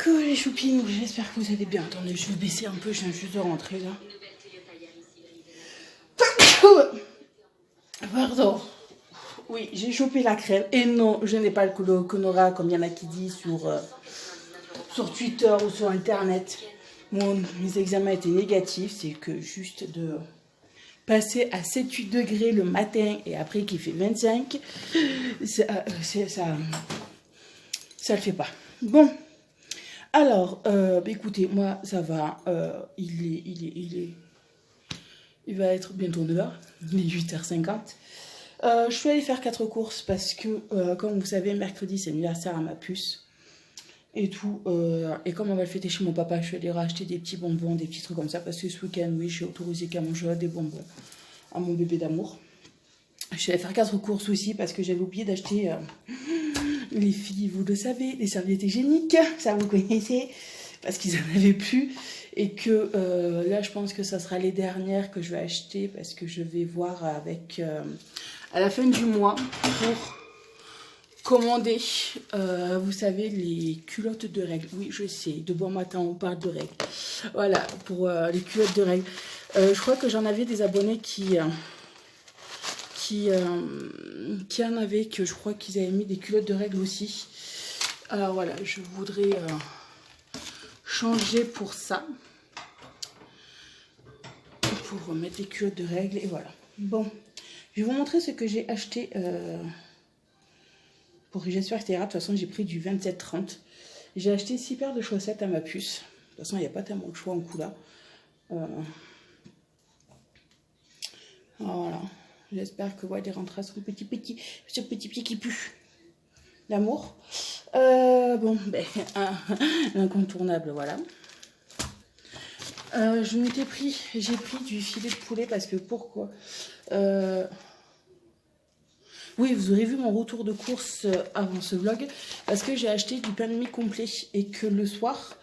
Coucou les choupines, j'espère que vous allez bien. Attendez, je vais baisser un peu, je viens juste de rentrer là. Pardon. Oui, j'ai chopé la crève. Et non, je n'ai pas le conora comme il y en a qui disent sur Twitter ou sur Internet. Mes examens étaient négatifs, c'est que juste de passer à 7-8 degrés le matin et après qu'il fait 25, ça le fait pas. Bon. Alors, écoutez, moi, ça va. Il va être bientôt 9h. Il est 8h50. Je suis allée faire 4 courses parce que, comme vous savez, mercredi, c'est l'anniversaire à ma puce. Et tout. Et comme on va le fêter chez mon papa, je suis allée racheter des petits bonbons, des petits trucs comme ça. Parce que ce week-end, oui, je suis autorisée qu'à manger des bonbons à mon bébé d'amour. Je suis allée faire 4 courses aussi parce que j'avais oublié d'acheter... les filles, vous le savez, les serviettes hygiéniques, ça vous connaissez, parce qu'ils en avaient plus. Et que là, je pense que ça sera les dernières que je vais acheter parce que je vais voir avec à la fin du mois pour commander, vous savez, les culottes de règles. Oui, je sais, de bon matin, on parle de règles. Voilà, pour les culottes de règles. Je crois que j'en avais des abonnés qui en avait, que je crois qu'ils avaient mis des culottes de règles aussi. Alors voilà, je voudrais changer pour ça. Pour remettre les culottes de règles et voilà. Bon, je vais vous montrer ce que j'ai acheté pour j'espère que ça ira. De toute façon, j'ai pris du 27,30. J'ai acheté 6 paires de chaussettes à ma puce. De toute façon, il n'y a pas tellement de choix en coup là. Voilà. J'espère que les rentrera son petit pied qui pue. L'amour. Bon, l'incontournable, voilà. J'ai pris du filet de poulet parce que pourquoi oui, vous aurez vu mon retour de course avant ce vlog parce que j'ai acheté du pain de mie complet et que le soir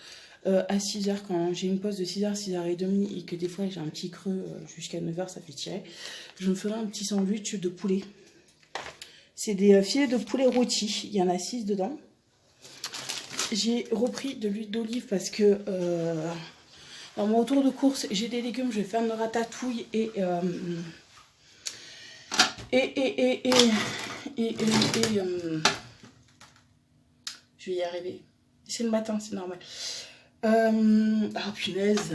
à 6h, quand j'ai une pause de 6h, 6h30 et que des fois j'ai un petit creux jusqu'à 9h, ça fait tirer, je me ferai un petit sandwich de poulet. C'est des filets de poulet rôti, il y en a 6 dedans. J'ai repris de l'huile d'olive parce que dans mon retour de course, j'ai des légumes, je vais faire une ratatouille et je vais y arriver. C'est le matin, c'est normal. Ah punaise.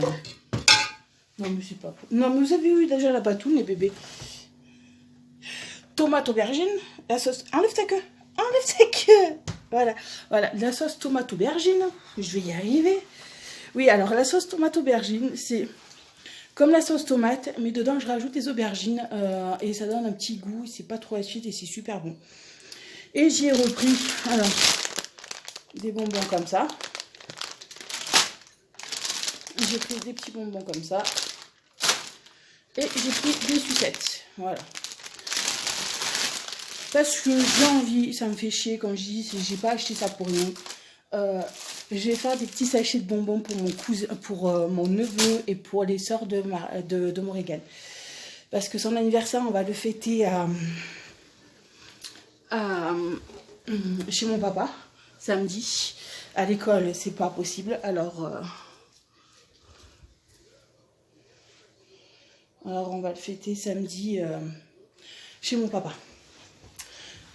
Non mais c'est pas... Non mais vous avez eu déjà la patoune les bébés. Tomate aubergine, la sauce... Enlève ta queue. Enlève ta queue. Voilà, voilà, la sauce tomate aubergine. Je vais y arriver. Oui, alors la sauce tomate aubergine, c'est comme la sauce tomate, mais dedans je rajoute des aubergines et ça donne un petit goût, c'est pas trop acide et c'est super bon. Et j'y ai repris alors, des bonbons comme ça. J'ai pris des petits bonbons comme ça. Et j'ai pris des sucettes. Voilà. Parce que j'ai envie, ça me fait chier comme je dis, j'ai pas acheté ça pour rien. Je vais faire des petits sachets de bonbons pour mon cousin, pour mon neveu et pour les sœurs de Morrigan. Parce que son anniversaire, on va le fêter chez mon papa, samedi. À l'école, c'est pas possible. Alors on va le fêter samedi chez mon papa.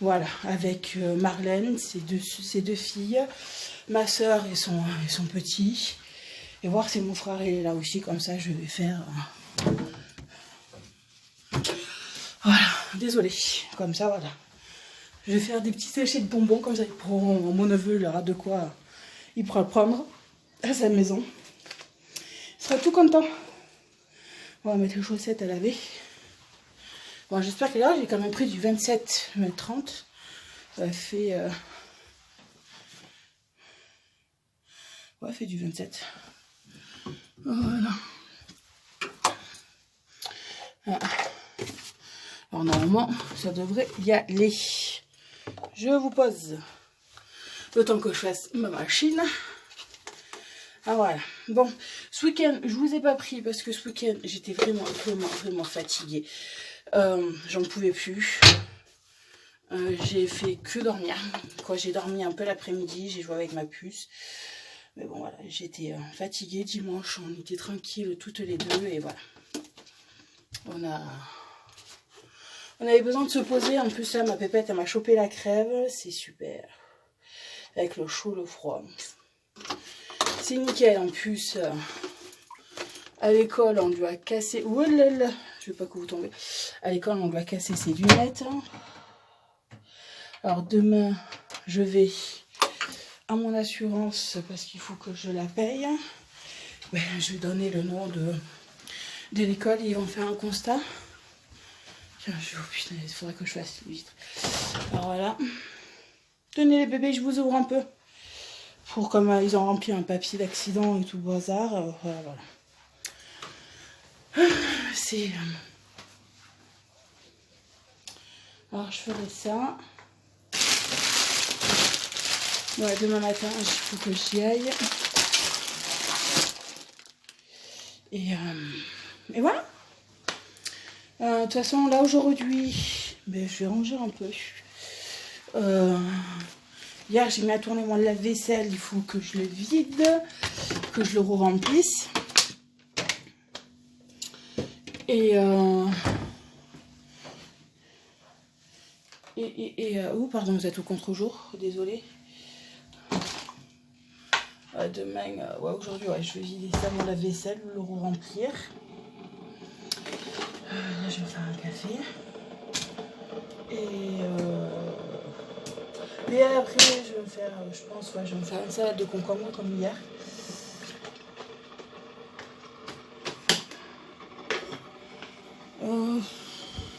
Voilà, avec Marlène, ses deux filles, ma soeur et son petit. Et voir si mon frère est là aussi, comme ça je vais faire... Voilà, désolée, comme ça voilà. Je vais faire des petits sachets de bonbons, comme ça pour mon neveu, il aura de quoi il pourra le prendre à sa maison. Il sera tout content. On va mettre les chaussettes à laver. Bon, j'espère que là, j'ai quand même pris du 27,30. Ça fait... Ouais, fait du 27. Voilà. Ah. Alors, normalement, ça devrait y aller. Je vous pose le temps que je fasse ma machine. Ah voilà. Bon, ce week-end, je vous ai pas pris parce que ce week-end, j'étais vraiment fatiguée. J'en pouvais plus. J'ai fait que dormir. J'ai dormi un peu l'après-midi, j'ai joué avec ma puce. Mais bon, voilà, j'étais fatiguée dimanche, on était tranquilles toutes les deux et voilà. On avait besoin de se poser. En plus, là, ma pépette, elle m'a chopé la crève. C'est super. Avec le chaud, le froid. C'est nickel. En plus, à l'école, on lui a cassé... Oh là là, je veux pas que vous tombez. À l'école, on lui a cassé ses lunettes. Alors, demain, je vais à mon assurance parce qu'il faut que je la paye. Ben, je vais donner le nom de l'école. Ils vont faire un constat. Tiens, oh putain, il faudrait que je fasse vite. Alors voilà. Tenez les bébés, je vous ouvre un peu. Pour comme ils ont rempli un papier d'accident et tout bazar. Voilà. C'est... Alors je ferai ça. Ouais, demain matin, il faut que j'y aille. Et voilà. De toute façon, là aujourd'hui, ben, je vais ranger un peu. Hier, j'ai mis à tourner mon lave-vaisselle. Il faut que je le vide, que je le remplisse. Oh, pardon, vous êtes au contre-jour. Désolée. Demain, ouais, aujourd'hui, ouais, je vais vider ça, mon lave-vaisselle, le remplir. Là, je vais faire un café. Et après, je vais me faire, je pense, ouais, je vais me faire une salade de concombre comme hier.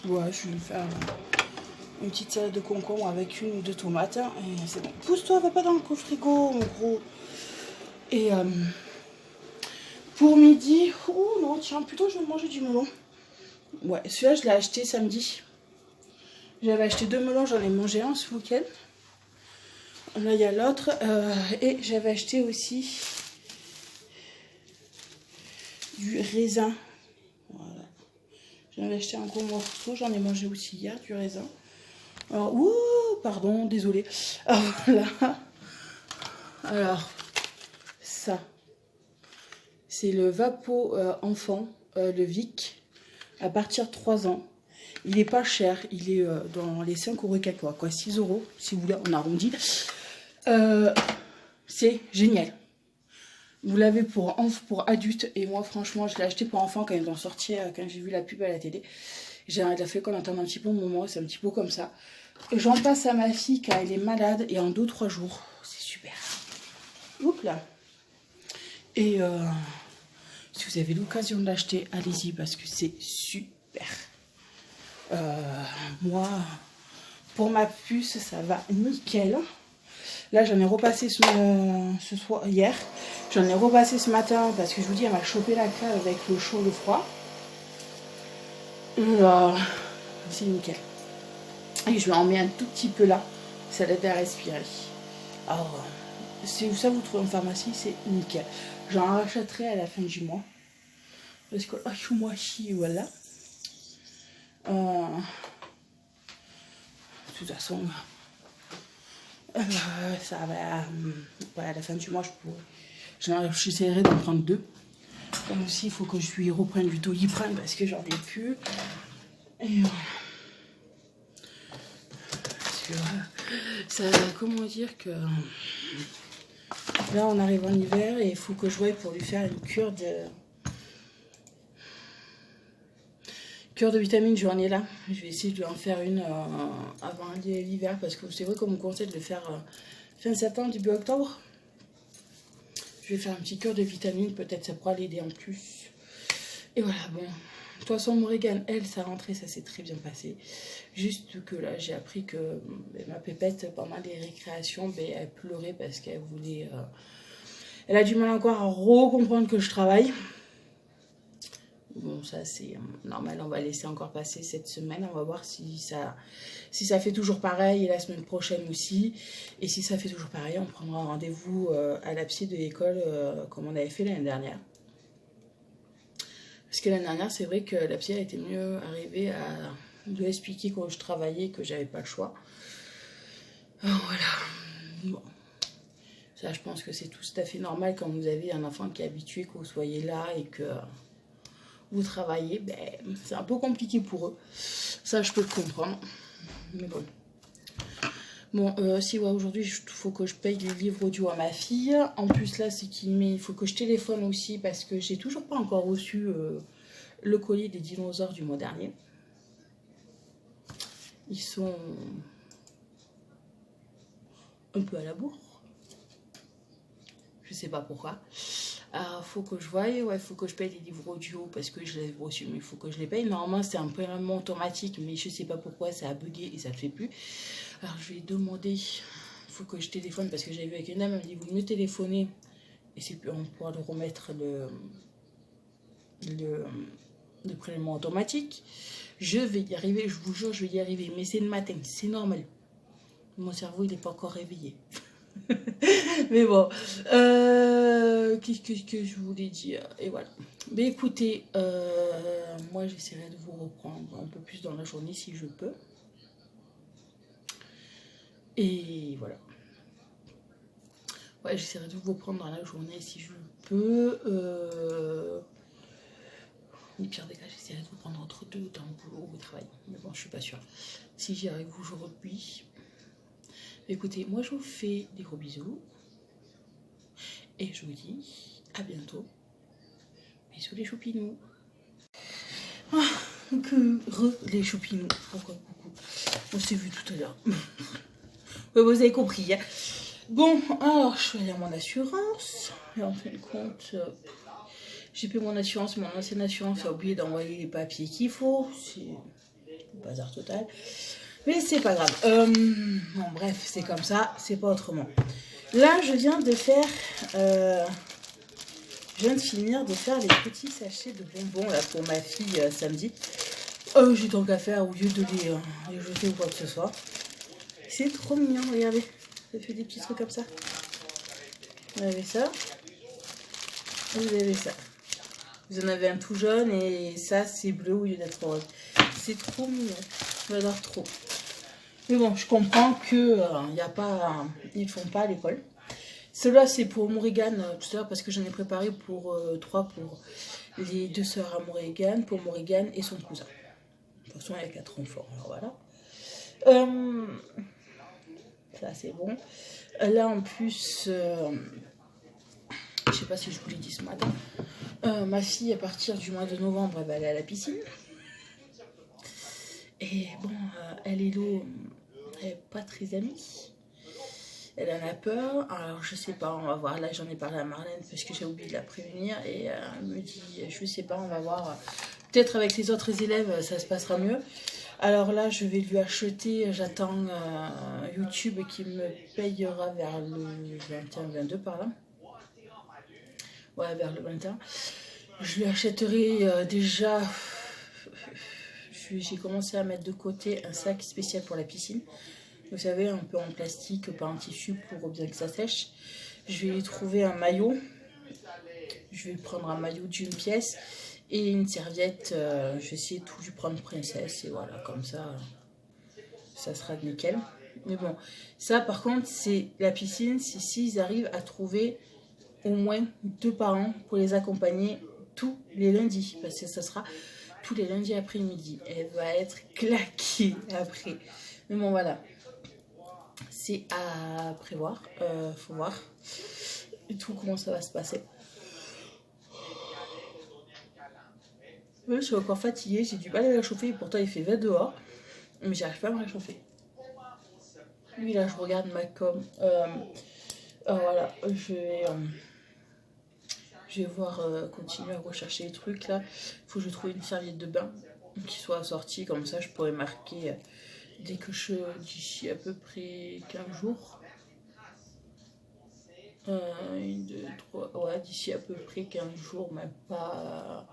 Ouais, je vais me faire une petite salade de concombre avec une ou deux tomates. Et c'est bon. Pousse-toi, va pas dans le frigo, mon gros. Et pour midi, oh non, tiens, plutôt je vais manger du melon. Ouais, celui-là, je l'ai acheté samedi. J'avais acheté 2 melons, j'en ai mangé un ce week-end. Là, il y a l'autre. Et j'avais acheté aussi du raisin. Voilà. J'avais acheté un gros morceau, j'en ai mangé aussi hier, du raisin. Alors, ouh, pardon, désolé. Voilà. Alors, ça, c'est le Vapo enfant, le Vic, à partir de 3 ans. Il est pas cher, il est dans les 5 € quelques, quoi, 6 € si vous voulez, on arrondit. C'est génial. Vous l'avez pour adultes et moi franchement je l'ai acheté pour enfants quand ils ont sorti, quand j'ai vu la pub à la télé. J'ai fait qu'on attend un petit peu mon moment, c'est un petit peu comme ça. J'en passe à ma fille quand elle est malade et en 2-3 jours. C'est super. Oups là. Et si vous avez l'occasion de l'acheter, allez-y parce que c'est super. Moi, pour ma puce, ça va nickel. Là, j'en ai repassé ce soir, hier. J'en ai repassé ce matin parce que je vous dis, elle m'a chopé la crève avec le chaud, le froid. C'est nickel. Et je vais en mettre un tout petit peu là. Ça l'aide à respirer. Alors, si ça vous trouvez en pharmacie, c'est nickel. J'en rachèterai à la fin du mois. Parce que, voilà. De toute façon, ça va. Ouais, à la fin du mois, j'essaierai d'en prendre 2. Comme aussi, il faut que je lui reprenne du Doliprane parce que j'en ai plus. Et parce que ça, comment dire que là, on arrive en hiver et il faut que je voie pour lui faire une cure de vitamines. J'en ai là. Je vais essayer de lui en faire une avant l'hiver parce que c'est vrai qu'on me conseille de le faire fin septembre, début octobre. Je vais faire un petit cure de vitamines, peut-être ça pourra l'aider en plus. Et voilà, bon. De toute façon, Morrigan, elle, sa rentrée, ça s'est très bien passé. Juste que là, j'ai appris que ma pépette, pendant les récréations, elle pleurait parce qu'elle voulait... elle a du mal encore à recomprendre que je travaille. Bon, ça, c'est normal. On va laisser encore passer cette semaine. On va voir si ça fait toujours pareil et la semaine prochaine aussi. Et si ça fait toujours pareil, on prendra un rendez-vous à la psy de l'école comme on avait fait l'année dernière. Parce que l'année dernière, c'est vrai que la psy a été mieux arrivée à lui expliquer quand je travaillais, que j'avais pas le choix. Alors, voilà. Bon. Ça, je pense que c'est tout à fait normal quand vous avez un enfant qui est habitué que vous soyez là et que vous travaillez. Ben, c'est un peu compliqué pour eux. Ça, je peux le comprendre. Mais bon. Bon, si ouais, aujourd'hui, il faut que je paye les livres audio à ma fille. En plus, là, c'est il faut que je téléphone aussi parce que j'ai toujours pas encore reçu le colis des dinosaures du mois dernier. Ils sont un peu à la bourre. Je sais pas pourquoi. Alors, faut que je voie, ouais, faut que je paye les livres audio parce que je les ai reçus, mais il faut que je les paye. Normalement, c'est un paiement automatique, mais je sais pas pourquoi ça a bugué et ça le fait plus. Alors, je vais demander, il faut que je téléphone parce que j'avais vu avec une dame, elle m'a dit, vous mieux téléphoner et c'est on pourra le remettre le prélèvement automatique. Je vais y arriver, je vous jure, je vais y arriver, mais c'est le matin, c'est normal. Mon cerveau, il n'est pas encore réveillé. Mais bon, qu'est-ce que je voulais dire? Et voilà. Mais écoutez, moi j'essaierai de vous reprendre un peu plus dans la journée si je peux. Et voilà. Ouais, j'essaierai de vous reprendre dans la journée si je peux. Les pires des cas, j'essaierai de vous prendre entre deux dans le boulot ou au travail. Mais bon, je suis pas sûre. Si j'y arrive aujourd'hui. Écoutez, moi je vous fais des gros bisous. Et je vous dis à bientôt. Bisous les choupinous. Ah, les choupinous. Pourquoi coucou? On s'est vu tout à l'heure. Vous avez compris. Hein. Bon, alors je suis allée à mon assurance. Et en fin de compte, j'ai payé mon assurance. Mon ancienne assurance a oublié d'envoyer les papiers qu'il faut. C'est le bazar total. Mais c'est pas grave. Bon, bref, c'est comme ça. C'est pas autrement. Là, je viens de faire... je viens de finir de faire les petits sachets de bonbons là, pour ma fille samedi. J'ai tant qu'à faire au lieu de les jeter ou quoi que ce soit. C'est trop mignon, regardez. Ça fait des petits trucs comme ça. Vous avez ça. Vous avez ça. Vous en avez un tout jaune et ça, c'est bleu au lieu d'être rose. C'est trop mignon. J'adore trop. Mais bon, je comprends que y a pas, ils font pas à l'école. Cela c'est pour Morrigan tout à l'heure parce que j'en ai préparé pour 3 pour les 2 sœurs à Morrigan, pour Morrigan et son cousin. De toute façon, il y a 4 enfants, alors voilà. Ça c'est bon. Là en plus, je sais pas si je vous l'ai dit ce matin, ma fille à partir du mois de novembre, elle va aller à la piscine. Et bon, elle est l'eau, elle n'est pas très amie. Elle en a peur, alors je sais pas, on va voir. Là j'en ai parlé à Marlène parce que j'ai oublié de la prévenir et elle me dit, je sais pas, on va voir. Peut-être avec les autres élèves ça se passera mieux. Alors là je vais lui acheter, j'attends YouTube qui me payera vers le 21-22 par là. Ouais, vers le 21. Je lui achèterai déjà, j'ai commencé à mettre de côté un sac spécial pour la piscine. Vous savez, un peu en plastique, pas en tissu pour bien que ça sèche. Je vais lui trouver un maillot. Je vais prendre un maillot d'une pièce et une serviette. Je vais essayer de tout lui prendre princesse et voilà, comme ça, ça sera nickel. Mais bon, ça par contre, c'est la piscine, c'est s'ils arrivent à trouver au moins 2 parents pour les accompagner tous les lundis. Parce que ça sera tous les lundis après-midi. Elle va être claquée après. Mais bon, voilà. C'est à prévoir, faut voir et tout comment ça va se passer. Je suis encore fatiguée, j'ai du mal à me réchauffer, pourtant il fait 20 dehors, mais j'arrive pas à me réchauffer. Oui, là je regarde ma com. Voilà, je vais voir, continuer à rechercher les trucs là. Il faut que je trouve une serviette de bain qui soit assortie, comme ça je pourrais marquer. Dès que d'ici à peu près 15 jours. 1, 2, 3, ouais, d'ici à peu près 15 jours, même pas.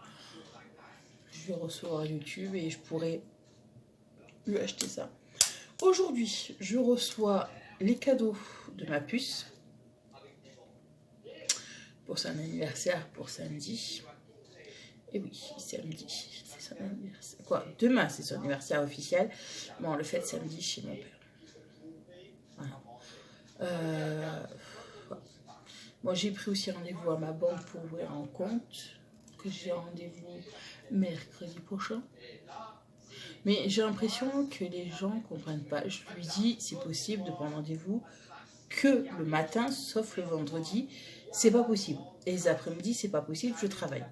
Je vais recevoir YouTube et je pourrais lui acheter ça. Aujourd'hui, je reçois les cadeaux de ma puce pour son anniversaire pour samedi. Et oui, samedi, c'est son anniversaire. Quoi, demain, c'est son anniversaire officiel. Bon, on le fête samedi chez mon père. Voilà. Moi, j'ai pris aussi rendez-vous à ma banque pour ouvrir un compte, que j'ai rendez-vous mercredi prochain. Mais j'ai l'impression que les gens ne comprennent pas. Je lui dis, c'est possible de prendre rendez-vous que le matin, sauf le vendredi. C'est pas possible. Et les après-midi, c'est pas possible, je travaille.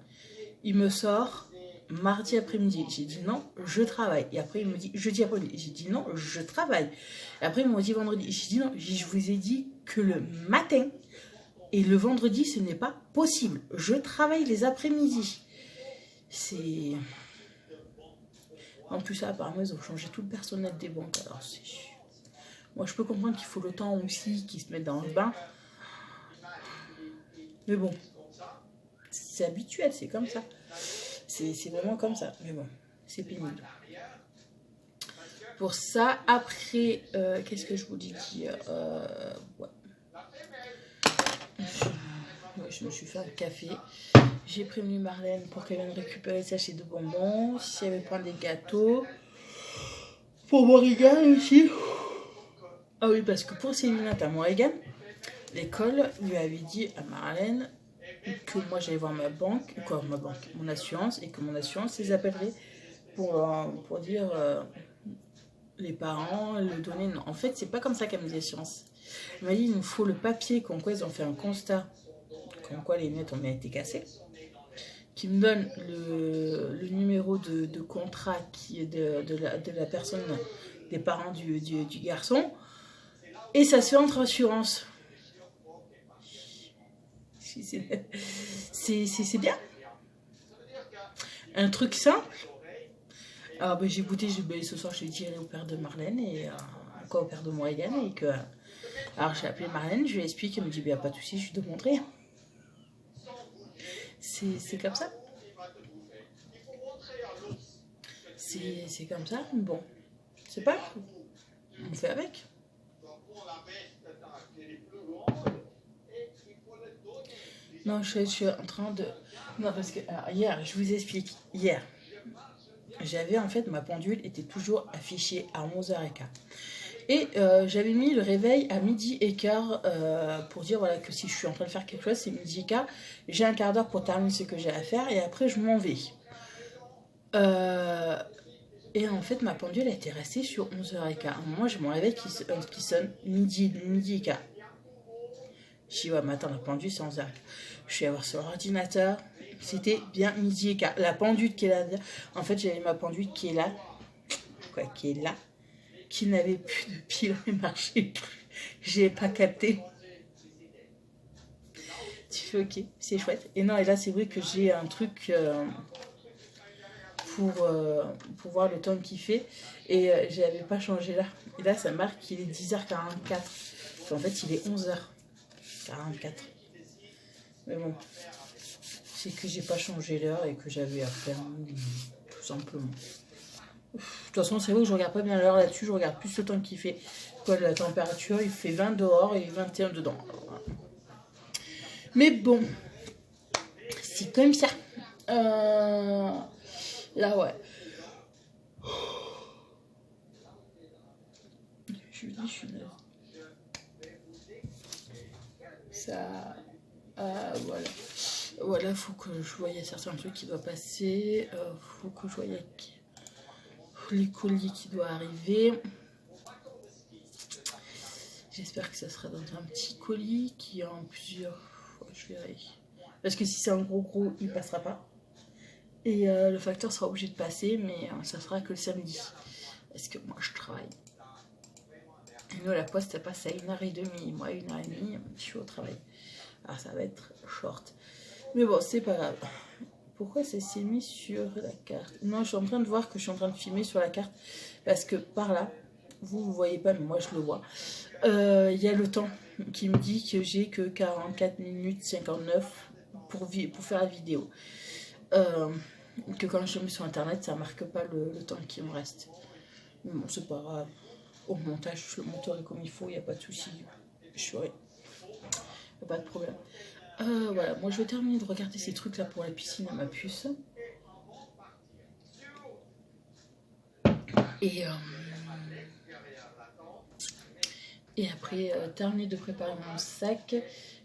Il me sort mardi après-midi. J'ai dit non, je travaille. Et après, il me dit jeudi après-midi. J'ai dit non, je travaille. Et après, il m'a dit vendredi. J'ai dit non, je vous ai dit que le matin et le vendredi, ce n'est pas possible. Je travaille les après-midi. C'est... En plus, ça, apparemment, ils ont changé tout le personnel des banques. Alors, c'est... Moi, je peux comprendre qu'il faut le temps aussi, qu'ils se mettent dans le bain. Mais bon, c'est habituel, c'est comme ça. C'est vraiment comme ça. Mais bon, c'est pénible. Pour ça, après, qu'est-ce que je vous dis dire ouais. Je me suis fait un café. J'ai prévenu Marlène pour qu'elle vienne récupérer le sachet de bonbons. Si elle veut prendre des gâteaux. Pour Morrigan aussi. Ah oui, parce que pour Célinette à Morrigan, l'école lui avait dit à Marlène que moi j'allais voir mon assurance, et que mon assurance les appellerait pour dire les parents, le donner. Non, en fait, c'est pas comme ça qu'elle me dit l'assurance. Elle m'a dit il nous faut le papier, comme quoi ils ont fait un constat, comme quoi les lunettes ont été cassées, qui me donne le numéro de contrat de la personne, des parents du garçon, et ça se fait entre assurances. C'est bien. Un truc simple. Alors ben, j'ai goûté, ce soir je l'ai dit au père de Marlène et au père de Morrigan, et que alors j'ai appelé Marlène, je lui ai expliqué, elle me dit bien pas de soucis, je lui demanderai. C'est comme ça. C'est comme ça. Bon, c'est pas grave. On fait avec. Non, je suis en train de... Non, parce que alors, hier, je vous explique. Hier, j'avais en fait, ma pendule était toujours affichée à 11h15. Et j'avais mis le réveil à 12h15 pour dire voilà, que si je suis en train de faire quelque chose, c'est 12h15. J'ai un quart d'heure pour terminer ce que j'ai à faire et après je m'en vais. Et en fait, ma pendule a été restée sur 11h15. À un moment, j'ai mon réveil qui sonne midi et quart. Je dis ouais, mais attends, la pendule c'est 11h15. Je suis allée voir sur l'ordinateur. C'était bien midi et quart. La pendule qui est là. En fait, j'avais ma pendule qui est là. Quoi, qui est là. Qui n'avait plus de pile et marchait plus. J'ai pas capté. Tu fais ok, c'est chouette. Et non, et là, c'est vrai que j'ai un truc pour voir le temps qu'il fait. Et j'avais pas changé là. Et là, ça marque qu'il est 10h44. En fait, il est 11h44. Mais bon. C'est que j'ai pas changé l'heure et que j'avais à faire, tout simplement. De toute façon, c'est vrai que je regarde pas bien l'heure là-dessus, je regarde plus le temps qu'il fait. Quoi, la température, il fait 20 dehors et 21 dedans. Mais bon, c'est comme ça. Là, ouais. Je lui dis, je suis neuve. Ça... voilà. Voilà, faut que je voie, il y a certains trucs qui doivent passer. Faut que je voie les colis qui doivent arriver. J'espère que ça sera dans un petit colis qui a en plusieurs... Je verrai. Parce que si c'est un gros, il passera pas. Et le facteur sera obligé de passer, mais ça sera que le samedi. Parce que moi, je travaille. Et nous, la poste, ça passe à 1h30. Moi, 1h30, je suis au travail. Alors, ça va être short. Mais bon, c'est pas grave. Pourquoi ça s'est mis sur la carte? Non, je suis en train de voir que je suis en train de filmer sur la carte. Parce que par là, vous voyez pas, mais moi, je le vois. Il y a le temps qui me dit que j'ai que 44 minutes 59 pour faire la vidéo. Que quand je mets sur internet, ça marque pas le temps qui me reste. Mais bon, c'est pas grave. Au montage, je le monterai comme il faut, il n'y a pas de souci. Je ferai. Il n'y a pas de problème. Voilà, moi je vais terminer de regarder ces trucs là pour la piscine à ma puce. Et Et après, terminer de préparer mon sac. De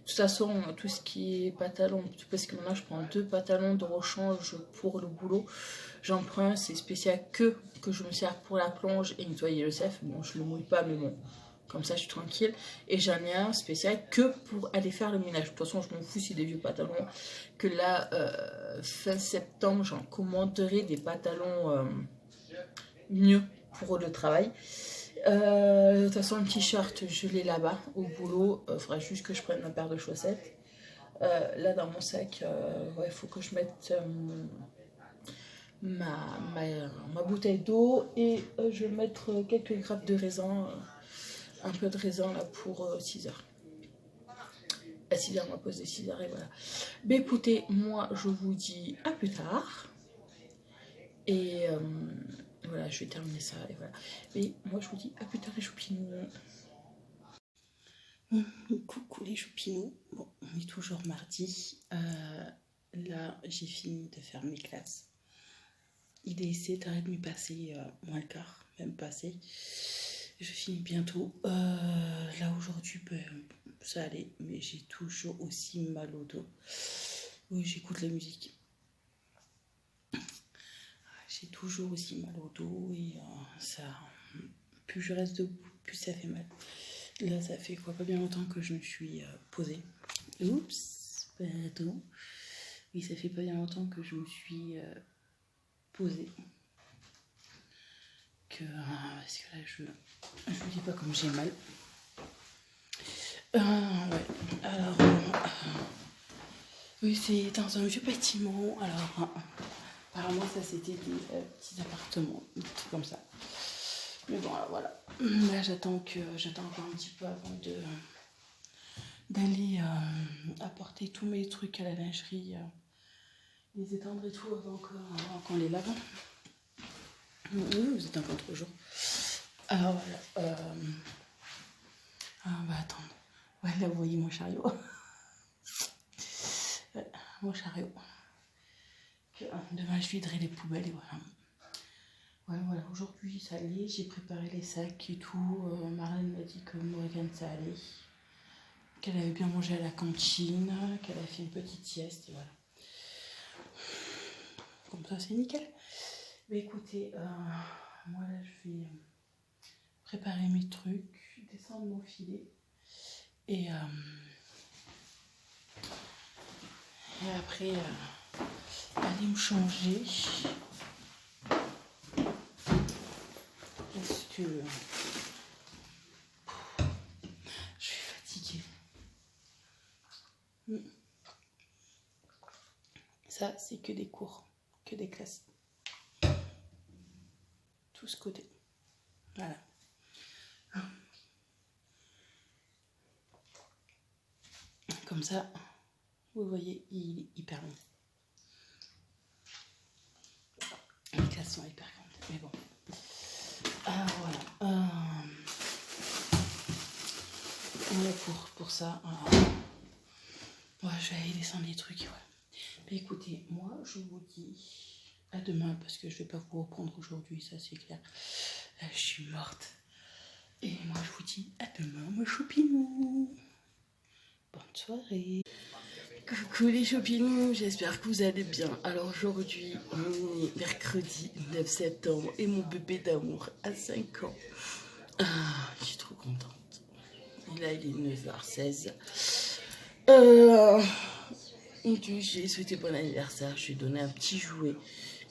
toute façon, tout ce qui est pantalon, parce que maintenant je prends 2 pantalons de rechange pour le boulot. J'en prends un, c'est spécial que je me sers pour la plonge et nettoyer le CEF. Bon, je le mouille pas, mais bon, comme ça je suis tranquille. Et j'en ai un spécial que pour aller faire le ménage. De toute façon, je m'en fous, c'est des vieux pantalons. Que là, fin septembre, j'en commanderai des pantalons mieux pour le travail. De toute façon, le t-shirt, je l'ai là-bas au boulot. Il faudra juste que je prenne ma paire de chaussettes. Là, dans mon sac, il faut que je mette ma bouteille d'eau et je vais mettre quelques grappes de raisin, un peu de raisin là pour 6 heures. À 6 heures, ma pause de 6 heures et voilà. Mais écoutez, moi, je vous dis à plus tard. Et voilà, je vais terminer ça et voilà. Et moi, je vous dis à plus tard les choupinous. Coucou les choupinous. Bon, on est toujours mardi. Là, j'ai fini de faire mes classes. Il est 7h30 passé, moins le quart, même passé. Je finis bientôt. Là, aujourd'hui, ça allait, mais j'ai toujours aussi mal au dos. Oui, j'écoute la musique. J'ai toujours aussi mal au dos et ça, plus je reste debout, plus ça fait mal. Là, ça fait quoi, pas bien longtemps que je me suis posée. Oups, pardon. Oui, ça fait pas bien longtemps que je me suis posée. Parce que là, je ne dis pas comme j'ai mal. Ouais, alors, oui, c'est dans un vieux bâtiment. Alors, apparemment, ça c'était des petits appartements, des trucs comme ça. Mais bon, alors, voilà. Là, j'attends encore un petit peu avant d'aller apporter tous mes trucs à la lingerie, les étendre et tout avant qu'on les lave. Oui, vous êtes encore 3 jours. Alors voilà. On va attendre. Ouais, là, vous voyez mon chariot. Ouais, mon chariot. Demain, je viderai les poubelles et voilà. Ouais, voilà, aujourd'hui ça allait, j'ai préparé les sacs et tout. Marlène m'a dit que Morgane ça allait, qu'elle avait bien mangé à la cantine, qu'elle a fait une petite sieste et voilà. Comme ça c'est nickel. Mais écoutez, moi là je vais préparer mes trucs, descendre mon filet et après aller me changer. Parce que je suis fatiguée. Ça, c'est que des cours, que des classes. Tout ce côté. Voilà. Comme ça, vous voyez, il est hyper long. Les classes sont hyper grandes, mais bon. Alors voilà. Voilà pour ça. Ouais, je vais aller descendre les trucs. Voilà. Mais écoutez, moi, je vous dis à demain parce que je vais pas vous reprendre aujourd'hui, ça c'est clair. Là, je suis morte. Et moi, je vous dis à demain, mes choupinous. Bonne soirée. Coucou les choupinous, j'espère que vous allez bien. Alors aujourd'hui, on est mercredi 9 septembre et mon bébé d'amour a 5 ans. Je suis trop contente. Et là, il est 9h16. J'ai souhaité bon anniversaire, je lui ai donné un petit jouet.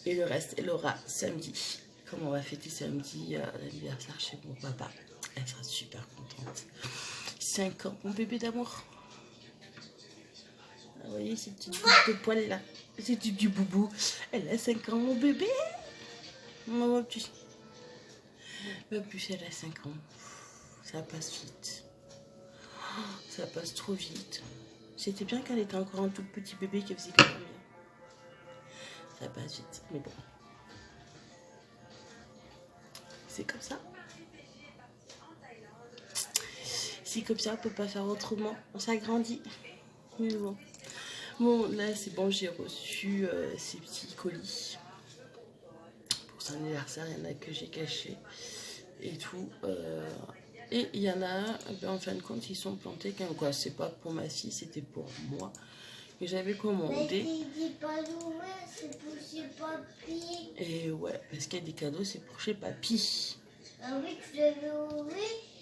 Et le reste, elle aura samedi. Comme on va fêter samedi l'anniversaire chez mon papa, elle sera super contente. 5 ans, mon bébé d'amour. Vous voyez ces petites boucles de poils là, c'est du boubou. Elle a 5 ans, mon bébé. Ma puce, elle a 5 ans. Ça passe vite. Ça passe trop vite. C'était bien qu'elle était encore un tout petit bébé qui faisait comme ça passe vite, mais bon. C'est comme ça. C'est comme ça, on peut pas faire autrement. On s'agrandit. Mais bon. Bon, là, c'est bon, j'ai reçu ces petits colis. Pour son anniversaire, il y en a que j'ai caché et tout. Et il y en a un, ben, en fin de compte, ils sont plantés. Quoi, c'est pas pour ma fille, c'était pour moi. Et j'avais commandé. Mais tu dis pas l'ouvrir, c'est pour chez papy. Et ouais, parce qu'il y a des cadeaux, c'est pour chez papy. Ah oui, tu l'avais ouvert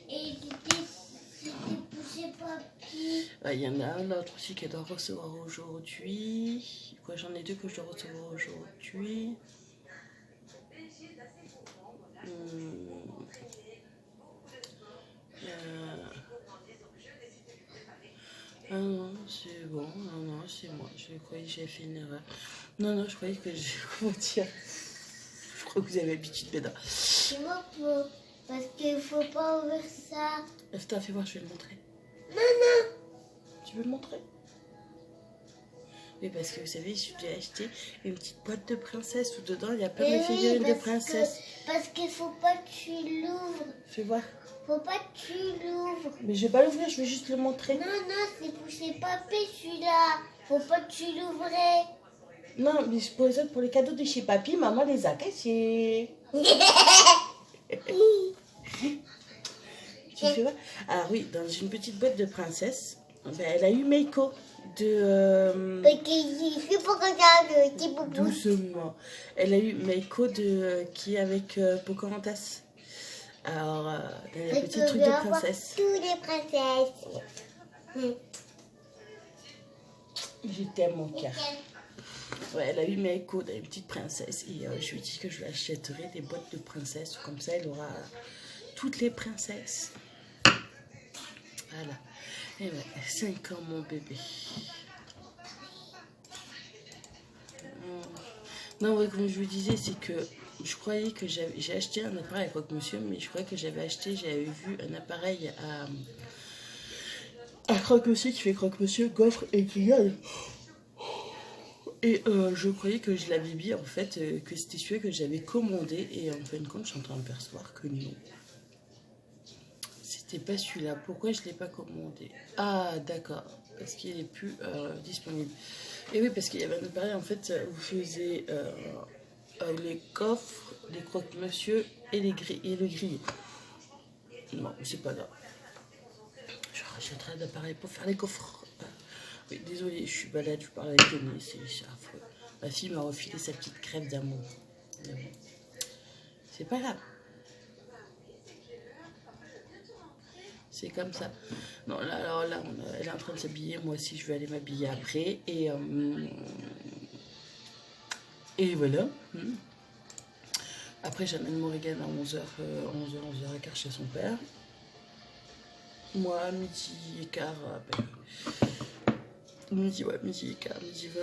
et c'était pour chez papy. Il y en a un autre aussi qu'elle doit recevoir aujourd'hui. Quoi, j'en ai deux que je dois recevoir aujourd'hui. Ah non, c'est bon, non, c'est moi. Je croyais que j'avais fait une erreur. Non, je croyais que j'ai. Comment dire? Je crois que vous avez l'habitude, Béda. C'est moi parce qu'il faut pas ouvrir ça. T'as fait voir, je vais le montrer. Non. Tu veux le montrer? Oui, parce que vous savez, j'ai acheté une petite boîte de princesse où dedans il y a plein de figurines de princesse. Parce qu'il faut pas que tu l'ouvres. Fais voir. Faut pas que tu l'ouvres. Mais je vais pas l'ouvrir, je vais juste le montrer. Non, c'est pour chez papy celui-là. Faut pas que tu l'ouvrais. Non, mais pour les autres, pour les cadeaux de chez papy, maman les a cachés. Tu fais voir? Alors oui, dans une petite boîte de princesse, ben, elle a eu Meiko de... Il faut regarder le petit boubou. Doucement. Elle a eu Meiko qui est avec Pocahontas. Alors, les petits trucs de princesse. Tous les princesses. Ouais. Je t'aime, mon cœur. Ouais, elle a eu Meiko, une petite princesse. Et je lui ai dit que je lui achèterai des boîtes de princesses. Comme ça, elle aura toutes les princesses. Voilà. Et ouais, 5 ans, mon bébé. Non, ouais, comme je vous disais, c'est que je croyais que j'ai acheté un appareil à Croque-Monsieur, mais je croyais que j'avais vu un appareil à Croque-Monsieur qui fait Croque-Monsieur, gaufre et grillade. Et je croyais que je l'avais mis, en fait, que c'était celui que j'avais commandé. Et en fin de compte, je suis en train de percevoir que non. C'était pas celui-là. Pourquoi je ne l'ai pas commandé? Ah, d'accord. Parce qu'il n'est plus disponible. Et oui, parce qu'il y avait un appareil, en fait, vous faisiez les coffres, les croque-monsieur et le grillé. Non, c'est pas grave. Je rachèterai l'appareil pour faire les coffres. Oui, désolée, je suis balade, je parle avec Tony, c'est affreux. Ma fille m'a refilé sa petite crêpe d'amour. C'est pas grave. C'est comme ça. Non, là, alors là, elle est en train de s'habiller. Moi aussi, je vais aller m'habiller après. Et voilà. Après, j'amène Morrigan à 11h, 11h15 chez son père. Moi, midi et quart, midi et quart, midi 20,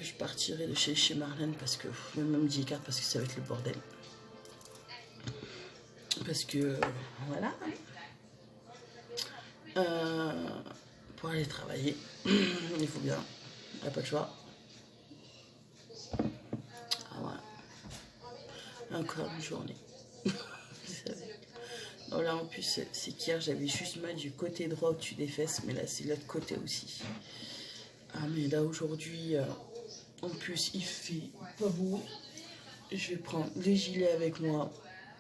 je partirai de chez Marlène parce que, même midi et quart, parce que ça va être le bordel. Parce que, voilà. Pour aller travailler, il faut bien, il n'y a pas de choix. Ah ouais. Encore une journée. Vous savez. Non, là en plus, c'est qu'hier j'avais juste mal du côté droit au-dessus des fesses, mais là c'est l'autre côté aussi. Ah mais là aujourd'hui, en plus il fait pas beau. Je vais prendre le gilet avec moi.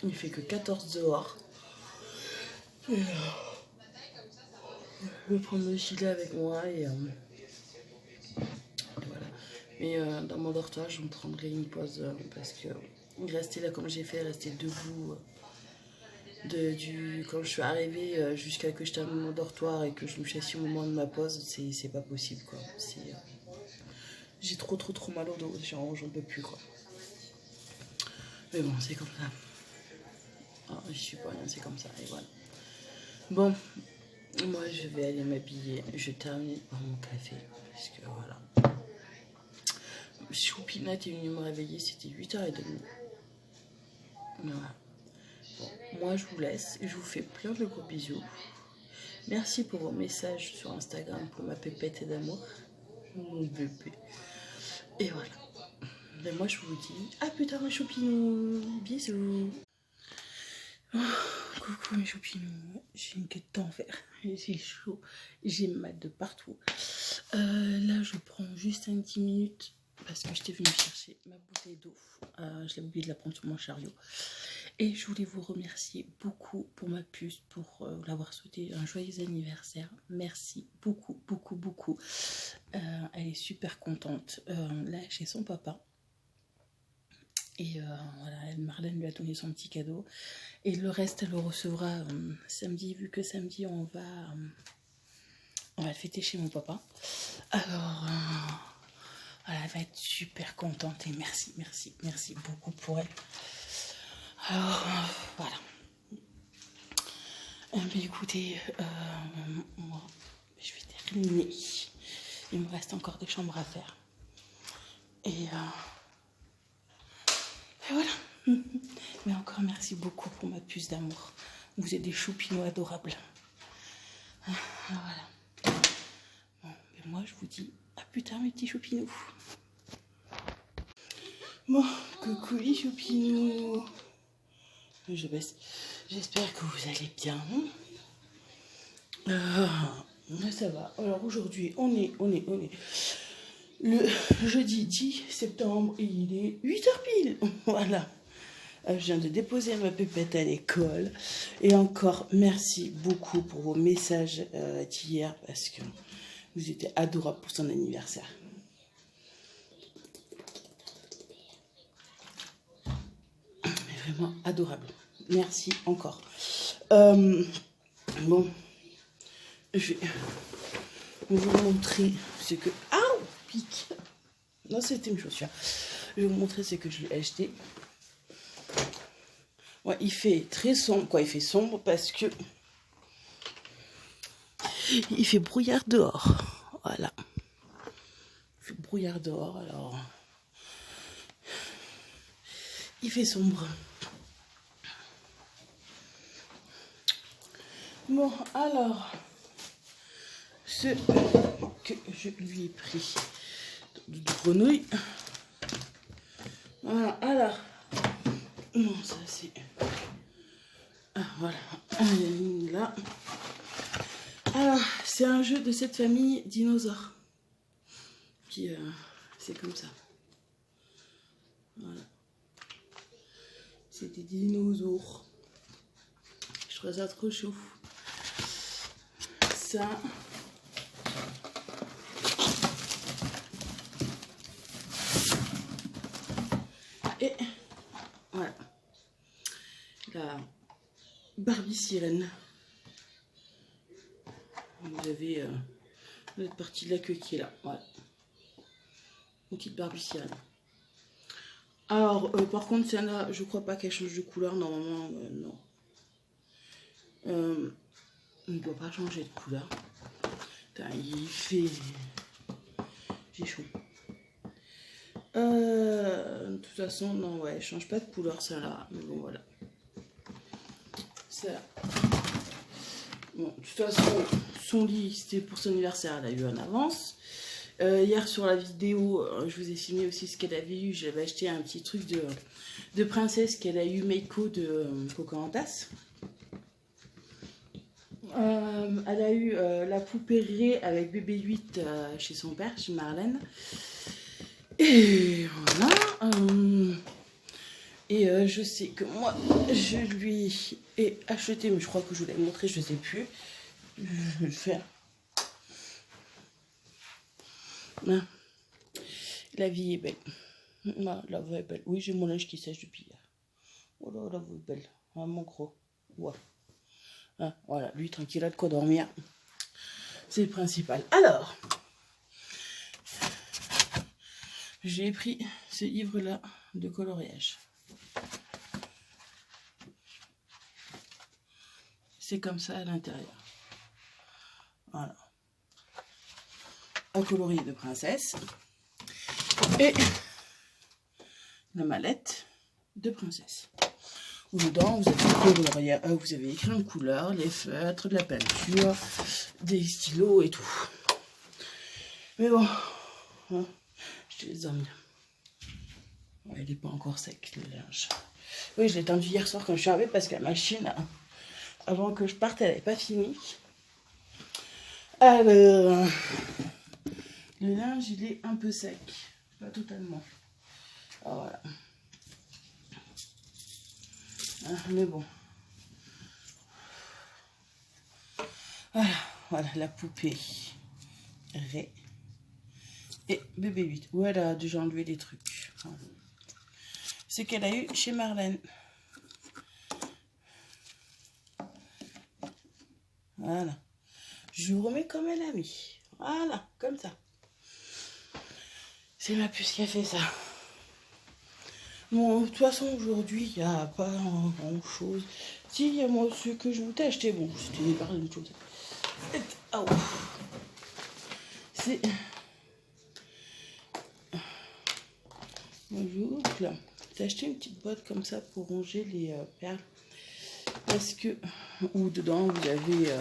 Il fait que 14 dehors. Et je vais prendre le gilet avec moi et voilà. Mais dans mon dortoir, je me prendrai une pause parce que rester là comme j'ai fait, rester debout quand je suis arrivée jusqu'à que je termine mon dortoir et que je me suis assise au moment de ma pause, c'est pas possible quoi. J'ai trop mal au dos, j'en peux plus quoi. Mais bon, c'est comme ça. Ah, je suis pas rien, c'est comme ça et voilà. Bon. Moi, je vais aller m'habiller. Je termine par mon café. Parce que voilà. Choupinat est venu me réveiller. C'était 8h30. Voilà. Bon, moi, je vous laisse. Je vous fais plein de gros bisous. Merci pour vos messages sur Instagram pour ma pépette d'amour. Mon bébé. Et voilà. Mais moi, je vous dis à plus tard, mes choupinous. Bisous. Oh, coucou mes choupinous, j'ai une queue de temps vert, j'ai chaud, j'ai mal de partout. Là je prends juste un 10 minutes parce que j'étais venue chercher ma bouteille d'eau. Je l'ai oublié de la prendre sur mon chariot. Et je voulais vous remercier beaucoup pour ma puce, pour l'avoir souhaité un joyeux anniversaire. Merci beaucoup, beaucoup, beaucoup. Elle est super contente. Là, chez son papa. Et voilà, Marlène lui a donné son petit cadeau. Et le reste, elle le recevra samedi, vu que samedi, on va le fêter chez mon papa. Alors, voilà, elle va être super contente. Et merci, merci, merci beaucoup pour elle. Alors, voilà. Mais écoutez, moi, je vais terminer. Il me reste encore des chambres à faire. Et voilà. Mais encore merci beaucoup pour ma puce d'amour. Vous êtes des choupinous adorables. Voilà. Bon, mais moi je vous dis à plus tard mes petits choupinous. Bon, coucou les choupinous. Je baisse. J'espère que vous allez bien. Ça va. Alors aujourd'hui, on est le jeudi 10 septembre et il est 8h pile. Voilà. Je viens de déposer ma pépette à l'école. Et encore, merci beaucoup pour vos messages d'hier parce que vous étiez adorables pour son anniversaire. Mais vraiment adorable. Merci encore. Bon, je vais vous montrer ce que... Ah, pique. Non, c'était une chaussure. Je vais vous montrer ce que je lui ai acheté. Ouais, il fait très sombre, quoi. Il fait sombre parce que il fait brouillard dehors. Voilà. Il fait brouillard dehors, alors il fait sombre. Bon, alors ce que je lui ai pris de grenouille. Voilà, alors non, ça c'est... Ah, voilà, là. Alors, c'est un jeu de cette famille dinosaure. Qui, c'est comme ça. Voilà. C'est des dinosaures. Je trouve ça trop chaud. Ça. Et voilà. La Barbie sirène. Vous avez l'autre partie de la queue qui est là. Voilà. Une petite Barbie sirène. Alors, par contre, celle-là, je crois pas qu'elle change de couleur. Normalement, non. Il ne doit pas changer de couleur. Putain, il fait chaud. De toute façon, non, ouais, elle change pas de couleur, celle-là. Mais bon, voilà. Ça. Bon, de toute façon, son lit, c'était pour son anniversaire, elle a eu en avance. Hier, sur la vidéo, je vous ai filmé aussi ce qu'elle avait eu. J'avais acheté un petit truc de princesse qu'elle a eu, Meiko de Pocahontas. Elle a eu la poupée Ré avec bébé 8 chez son père, chez Marlène. Et voilà. Et je sais que moi, je lui ai acheté, mais je crois que je vous l'ai montré, je ne sais plus. Je vais le faire. Ah. La vie est belle. Ah, la vie est belle. Oui, j'ai mon linge qui sèche depuis hier. Oh là, la vie est belle. Ah, mon gros. Ouais. Ah, voilà, lui, tranquille, il a de quoi dormir. C'est le principal. Alors, j'ai pris ce livre-là de coloriage. C'est comme ça à l'intérieur. Voilà. Un colorier de princesse. Et la mallette de princesse. Dedans, vous avez écrit en couleur, les feutres, de la peinture, des stylos et tout. Mais bon, hein, je les aime. Ouais, il n'est pas encore sec, le linge. Oui, je l'ai tendu hier soir quand je suis arrivée parce que la machine, avant que je parte, elle n'avait pas fini. Alors, le linge, il est un peu sec. Pas totalement. Ah, voilà. Ah, mais bon. Voilà la poupée. Ré. Et bébé 8. Voilà, déjà enlevé des trucs. Voilà. C'est qu'elle a eu chez Marlène. Voilà. Je vous remets comme elle a mis. Voilà, comme ça. C'est ma puce qui a fait ça. Bon, de toute façon, aujourd'hui, il n'y a pas grand-chose. Si, il y a moi, ce que je voulais acheter, bon, c'était pas une chose. Ah, c'est... Bonjour, là. J'ai acheté une petite boîte comme ça pour ranger les perles. Parce que... Ou dedans, vous avez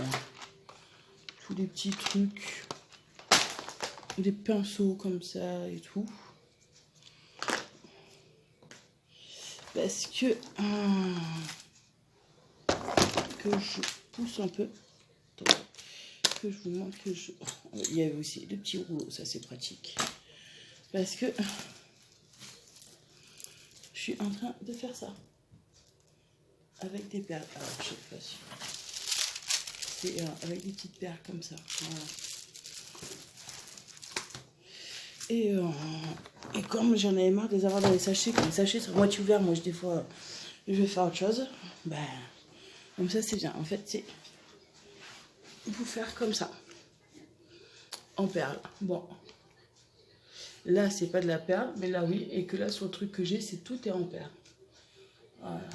tous les petits trucs. Des pinceaux comme ça et tout. Parce que je pousse un peu. Attends, que je vous montre que je... Il y avait aussi des petits rouleaux, ça c'est pratique. Parce que je suis en train de faire ça. Avec des perles. Alors, je sais pas si... C'est avec des petites perles comme ça. Voilà. Et comme j'en avais marre de les avoir dans les sachets, quand les sachets sont moitié ouverts, moi des fois je vais faire autre chose, ben comme ça c'est bien. En fait c'est pour faire comme ça, en perles. Bon, là c'est pas de la perle, mais là oui, et que là sur le truc que j'ai, c'est tout est en perles. Voilà.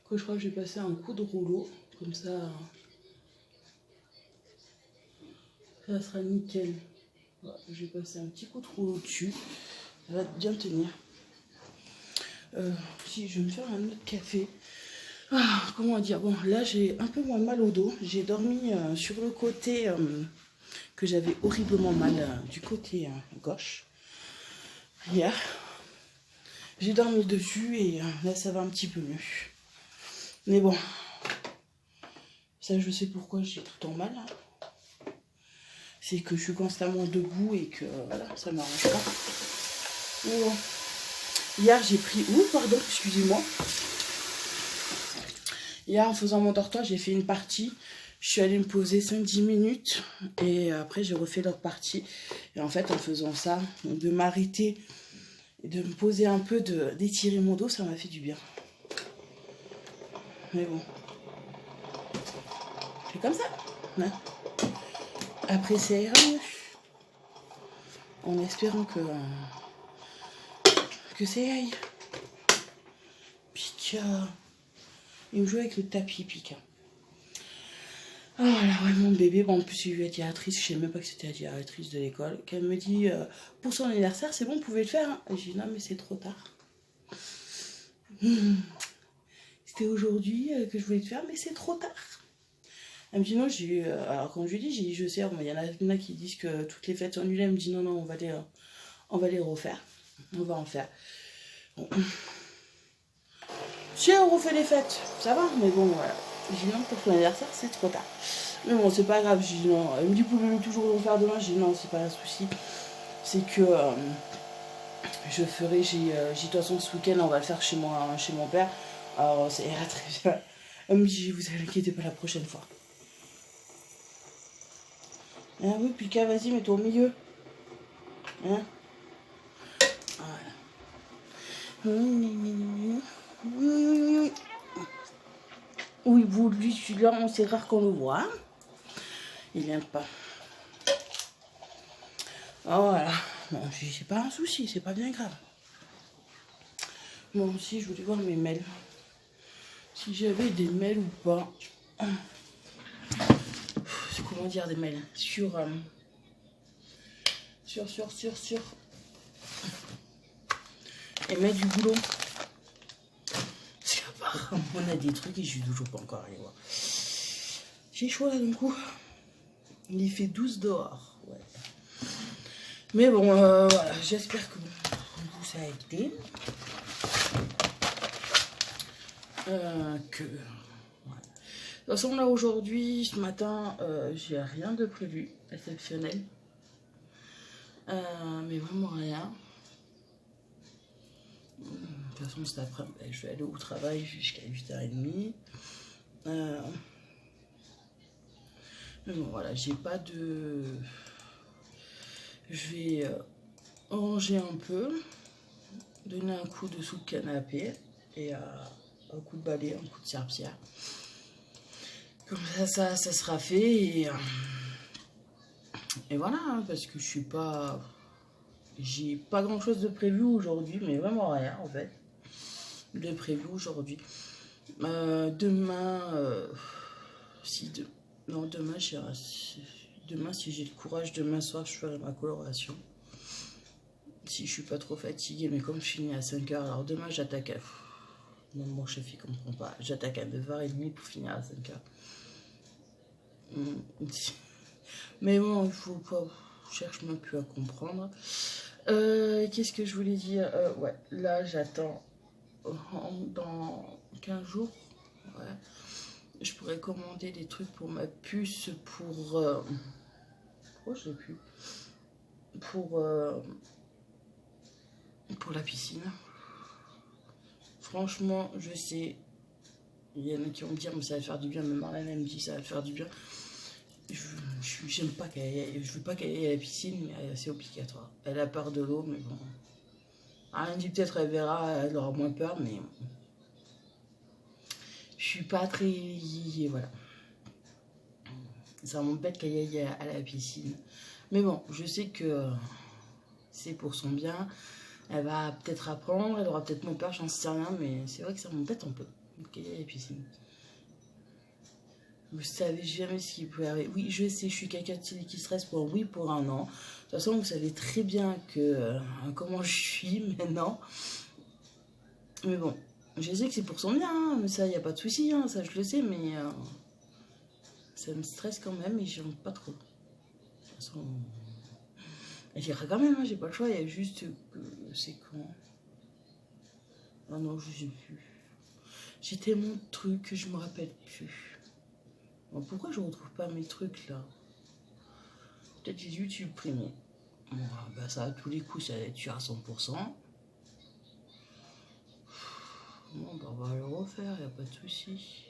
Que je crois que j'ai passé un coup de rouleau, comme ça, ça sera nickel. Voilà, je vais passer un petit coup de rouleau dessus, ça va bien tenir. Si je vais me faire un autre café. Ah, comment dire, bon là j'ai un peu moins mal au dos. J'ai dormi sur le côté que j'avais horriblement mal, du côté gauche hier. J'ai dormi dessus et là ça va un petit peu mieux. Mais bon, ça je sais pourquoi j'ai tout le temps mal. C'est que je suis constamment debout et que voilà, ça m'arrange pas. Bon. Hier j'ai pris... pardon, excusez-moi. Hier en faisant mon dortoir, j'ai fait une partie. Je suis allée me poser 5-10 minutes. Et après j'ai refait l'autre partie. Et en fait en faisant ça, de m'arrêter et de me poser un peu, d'étirer mon dos, ça m'a fait du bien. Mais bon. C'est comme ça. Hein. Après ça ira mieux. En espérant que ça aille. Pika. Il me joue avec le tapis, Pika. Ah là, ouais, mon bébé, bon, en plus j'ai eu la directrice, je sais même pas que c'était la directrice de l'école, qu'elle me dit, pour son anniversaire, c'est bon, vous pouvez le faire. Hein. J'ai dit, non, mais c'est trop tard. C'était aujourd'hui que je voulais le faire, mais c'est trop tard. Elle me dit, non, alors quand je lui dis, j'ai dit, je sais, il y en a qui disent que toutes les fêtes sont annulées. Elle me dit, non, on va les refaire. On va en faire. Bon. Si on refait les fêtes, ça va, mais bon, voilà. J'ai dit non, pour ton anniversaire, c'est trop tard. Mais bon, c'est pas grave, j'ai dit non. Elle me dit, vous pouvez toujours le faire demain. J'ai dit non, c'est pas un souci. C'est que je ferai, j'ai de toute façon ce week-end, on va le faire chez mon père. Alors, ça ira très bien. Elle me dit, vous inquiétez pas la prochaine fois. Ah oui, Pika, vas-y, mets-toi au milieu. Hein? Voilà. Oui, vous, lui, celui-là, c'est rare qu'on le voit. Hein. Il n'aime pas. Oh, voilà. Bon, c'est pas un souci, c'est pas bien grave. Bon, si, je voulais voir mes mails. Si j'avais des mails ou pas. C'est comment dire des mails? Sur. Et mettre du boulot. Parce qu'apparemment, on a des trucs et je suis toujours pas encore allée voir. J'ai chaud là d'un coup. Il fait 12 dehors. Ouais. Mais bon, voilà, j'espère que vous ça a été. Voilà. De toute façon, là aujourd'hui, ce matin, j'ai rien de prévu exceptionnel. Mais vraiment rien. De toute façon, cet après-midi, je vais aller au travail jusqu'à 8h30. Mais bon, voilà, j'ai pas de... Je vais ranger un peu, donner un coup de sous canapé et un coup de balai, un coup de serpillère. Comme ça sera fait et voilà, hein, parce que je suis pas... J'ai pas grand chose de prévu aujourd'hui, mais vraiment rien en fait de prévu aujourd'hui. Demain, non, demain, demain, si j'ai le courage, demain soir, je ferai ma coloration. Si je suis pas trop fatiguée, mais comme je finis à 5h, alors demain, j'attaque à... Même mon chef, il comprend pas. J'attaque à 9h30 pour finir à 5h. Mais bon, il faut pas... Je cherche même plus à comprendre. Qu'est-ce que je voulais dire? Ouais, là, j'attends dans 15 jours. Ouais. Je pourrais commander des trucs pour ma puce pour... oh, je sais plus. Pour la piscine. Franchement, je sais. Il y en a qui vont me dire, mais ça va te faire du bien. Mais Marlène, elle me dit, ça va te faire du bien. J'aime pas je veux pas qu'elle aille à la piscine, mais c'est obligatoire. Elle a peur de l'eau, mais bon. Elle me dit peut-être elle verra, elle aura moins peur, mais je suis pas très... Voilà. Ça m'embête qu'elle aille à la piscine. Mais bon, je sais que c'est pour son bien. Elle va peut-être apprendre, elle aura peut-être moins peur, j'en sais rien, mais c'est vrai que ça m'embête un peu qu'elle aille à la piscine. Vous savez jamais ce qui peut arriver. Oui, je sais, je suis quelqu'un qui stresse pour oui pour un an. De toute façon, vous savez très bien que comment je suis maintenant. Mais bon, je sais que c'est pour son bien, hein, mais ça, il n'y a pas de souci, hein, ça je le sais, mais ça me stresse quand même et j'aime pas trop. De toute façon, j'irai quand même, hein, j'ai pas le choix, il y a juste que c'est quand. Ah non, je sais plus. J'ai tellement de trucs que je me rappelle plus. Bon, pourquoi je retrouve pas mes trucs là? Peut-être j'ai dû supprimer. Bon, bah ça à tous les coups, ça va être tué à 100%. Bon, bah on va le refaire, il n'y a pas de souci.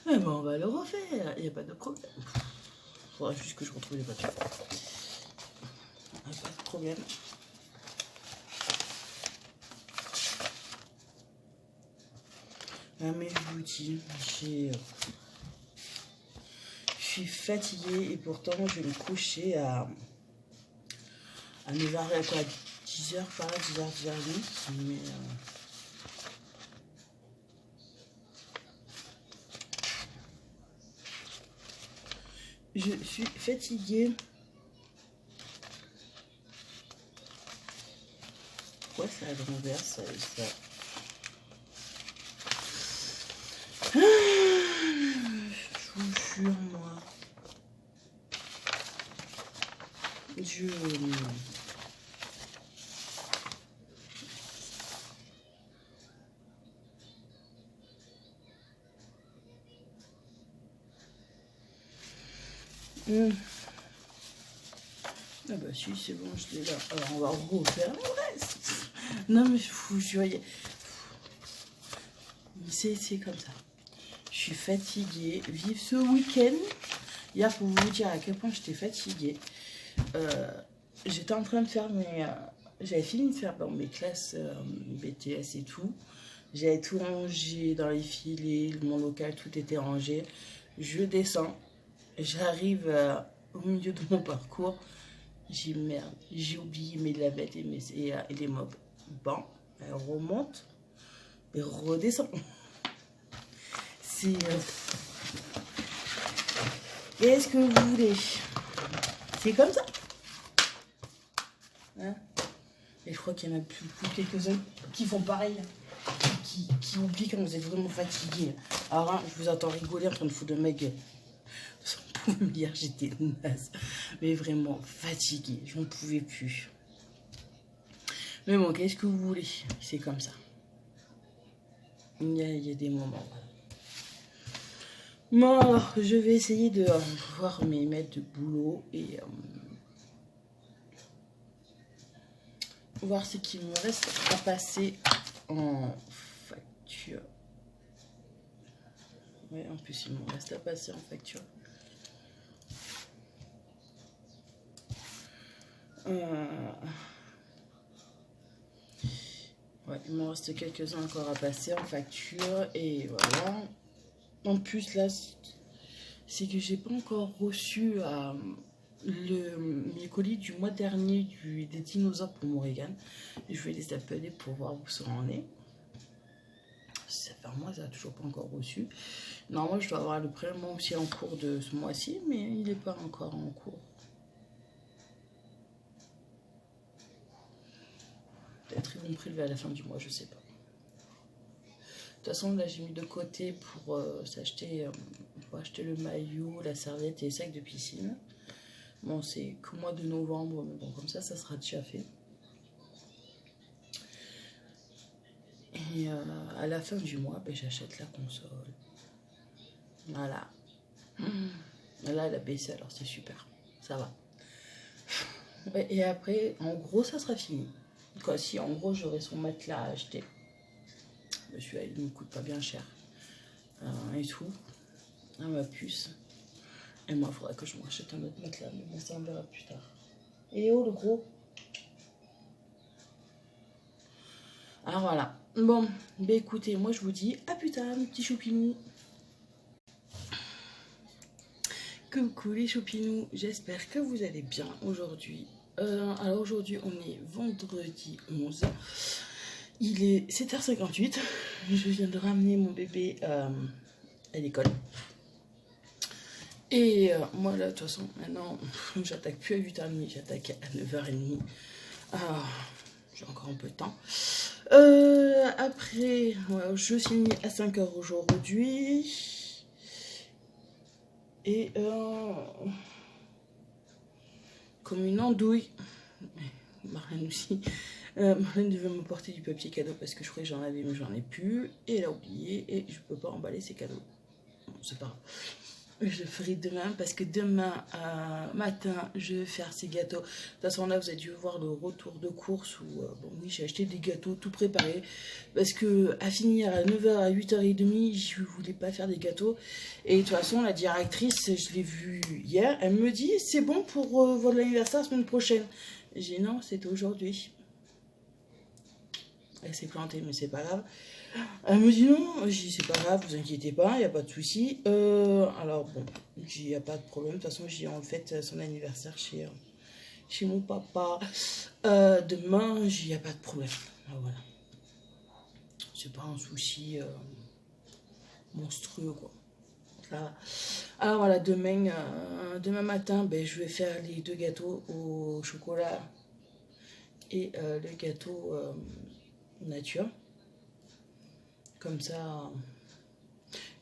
Eh ben on va le refaire, il n'y a pas de problème. Il faudra juste que je retrouve les papiers. Pas de problème. Ah mais je vous dis, je suis fatiguée et pourtant je vais me coucher à 9h, à quoi, 10h par là, 10h, 10h30. Mais je suis fatiguée. Pourquoi ça a l'envers, ça? Je vous jure, moi. Ah bah si, c'est bon, je l'ai là. Alors on va refaire le reste. Non mais je vous jure, c'est comme ça. Je suis fatiguée. Vive ce week-end. Hier, pour vous dire à quel point j'étais fatiguée. J'étais en train de faire j'avais fini de faire mes classes BTS et tout. J'avais tout rangé dans les filets, mon local, tout était rangé. Je descends. J'arrive au milieu de mon parcours. J'ai merde, j'ai oublié mes lavettes et les mobs. Bon, elle remonte et redescend. C'est... Qu'est-ce que vous voulez? C'est comme ça. Hein? Et je crois qu'il y en a plus quelques-uns qui font pareil. Qui oublient quand vous êtes vraiment fatigué. Alors, hein, je vous entends rigoler en train de foutre de ma gueule. Vous pouvez me dire, j'étais naze. Mais vraiment fatiguée. Je n'en pouvais plus. Mais bon, qu'est-ce que vous voulez? C'est comme ça. Il y a des moments. Bon, alors, je vais essayer de voir mes maîtres de boulot et voir ce qu'il me reste à passer en facture. Ouais, en plus, il me reste à passer en facture. Ouais, il me reste quelques-uns encore à passer en facture et voilà. En plus, là, c'est que j'ai pas encore reçu mes colis du mois dernier des dinosaures pour Morrigan. Je vais les appeler pour voir où ça en est. Ça fait un mois, ça n'a toujours pas encore reçu. Normalement, je dois avoir le prélèvement aussi en cours de ce mois-ci, mais il n'est pas encore en cours. Peut-être ils vont prélever à la fin du mois, je sais pas. De toute façon, là, j'ai mis de côté pour acheter le maillot, la serviette et les sacs de piscine. Bon, c'est qu'au mois de novembre, mais bon, comme ça sera déjà fait. Et à la fin du mois, ben, j'achète la console. Voilà. Là, elle a baissé, alors c'est super. Ça va. Ouais, et après, en gros, ça sera fini. Quoi, si en gros, j'aurai son matelas à acheter. Celui-là, il ne me coûte pas bien cher. Et tout. Ma puce. Et moi, il faudrait que je m'achète un autre matelas. Mais bon, ça, on verra plus tard. Et oh, le gros. Alors voilà. Bon, ben écoutez, moi, je vous dis à plus tard, mes petits choupinous. Coucou les choupinous. J'espère que vous allez bien aujourd'hui. Alors aujourd'hui, on est vendredi 11. Il est 7h58. Je viens de ramener mon bébé à l'école. Et moi, là, de toute façon, maintenant, j'attaque plus à 8h30, j'attaque à 9h30. J'ai encore un peu de temps. Après, ouais, je finis à 5h aujourd'hui. Et comme une andouille. Marlène aussi. Marlène devait me porter du papier cadeau parce que je croyais que j'en avais, mais j'en ai plus. Et elle a oublié et je peux pas emballer ses cadeaux. Bon, c'est pas grave. Je le ferai demain parce que demain matin, je vais faire ces gâteaux. De toute façon, là, vous avez dû voir le retour de course où, bon, oui, j'ai acheté des gâteaux tout préparés. Parce que à finir à 9h, à 8h30, je voulais pas faire des gâteaux. Et de toute façon, la directrice, je l'ai vue hier, elle me dit, c'est bon pour votre anniversaire la semaine prochaine. J'ai dit non, c'était aujourd'hui. Elle s'est plantée, mais c'est pas grave. Elle me dit non, j'ai dit c'est pas grave, vous inquiétez pas, il n'y a pas de souci. Alors bon, il n'y a pas de problème. De toute façon, j'ai en fait son anniversaire chez mon papa. Demain, il n'y a pas de problème. Voilà. C'est pas un souci monstrueux, quoi. Là. Alors voilà, demain matin, ben, je vais faire les 2 gâteaux au chocolat et le gâteau nature. Comme ça,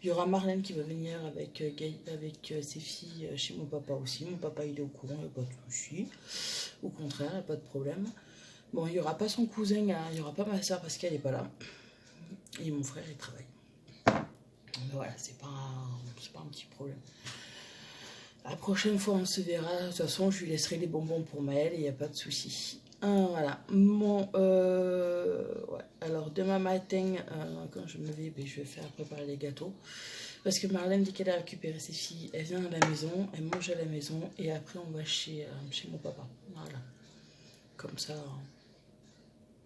il y aura Marlène qui va venir avec ses filles chez mon papa aussi. Mon papa, il est au courant, il n'y a pas de souci. Au contraire, il n'y a pas de problème. Bon, il n'y aura pas son cousin, il n'y aura pas ma soeur parce qu'elle n'est pas là. Et mon frère, il travaille. Mais voilà, c'est pas un petit problème. La prochaine fois, on se verra. De toute façon, je lui laisserai les bonbons pour Maëlle et il n'y a pas de souci. Voilà. Bon, ouais. Alors, demain matin, quand je me lève, je vais faire préparer les gâteaux. Parce que Marlène, dès qu'elle a récupéré ses filles, elle vient à la maison, elle mange à la maison et après, on va chez mon papa. Voilà. Comme ça,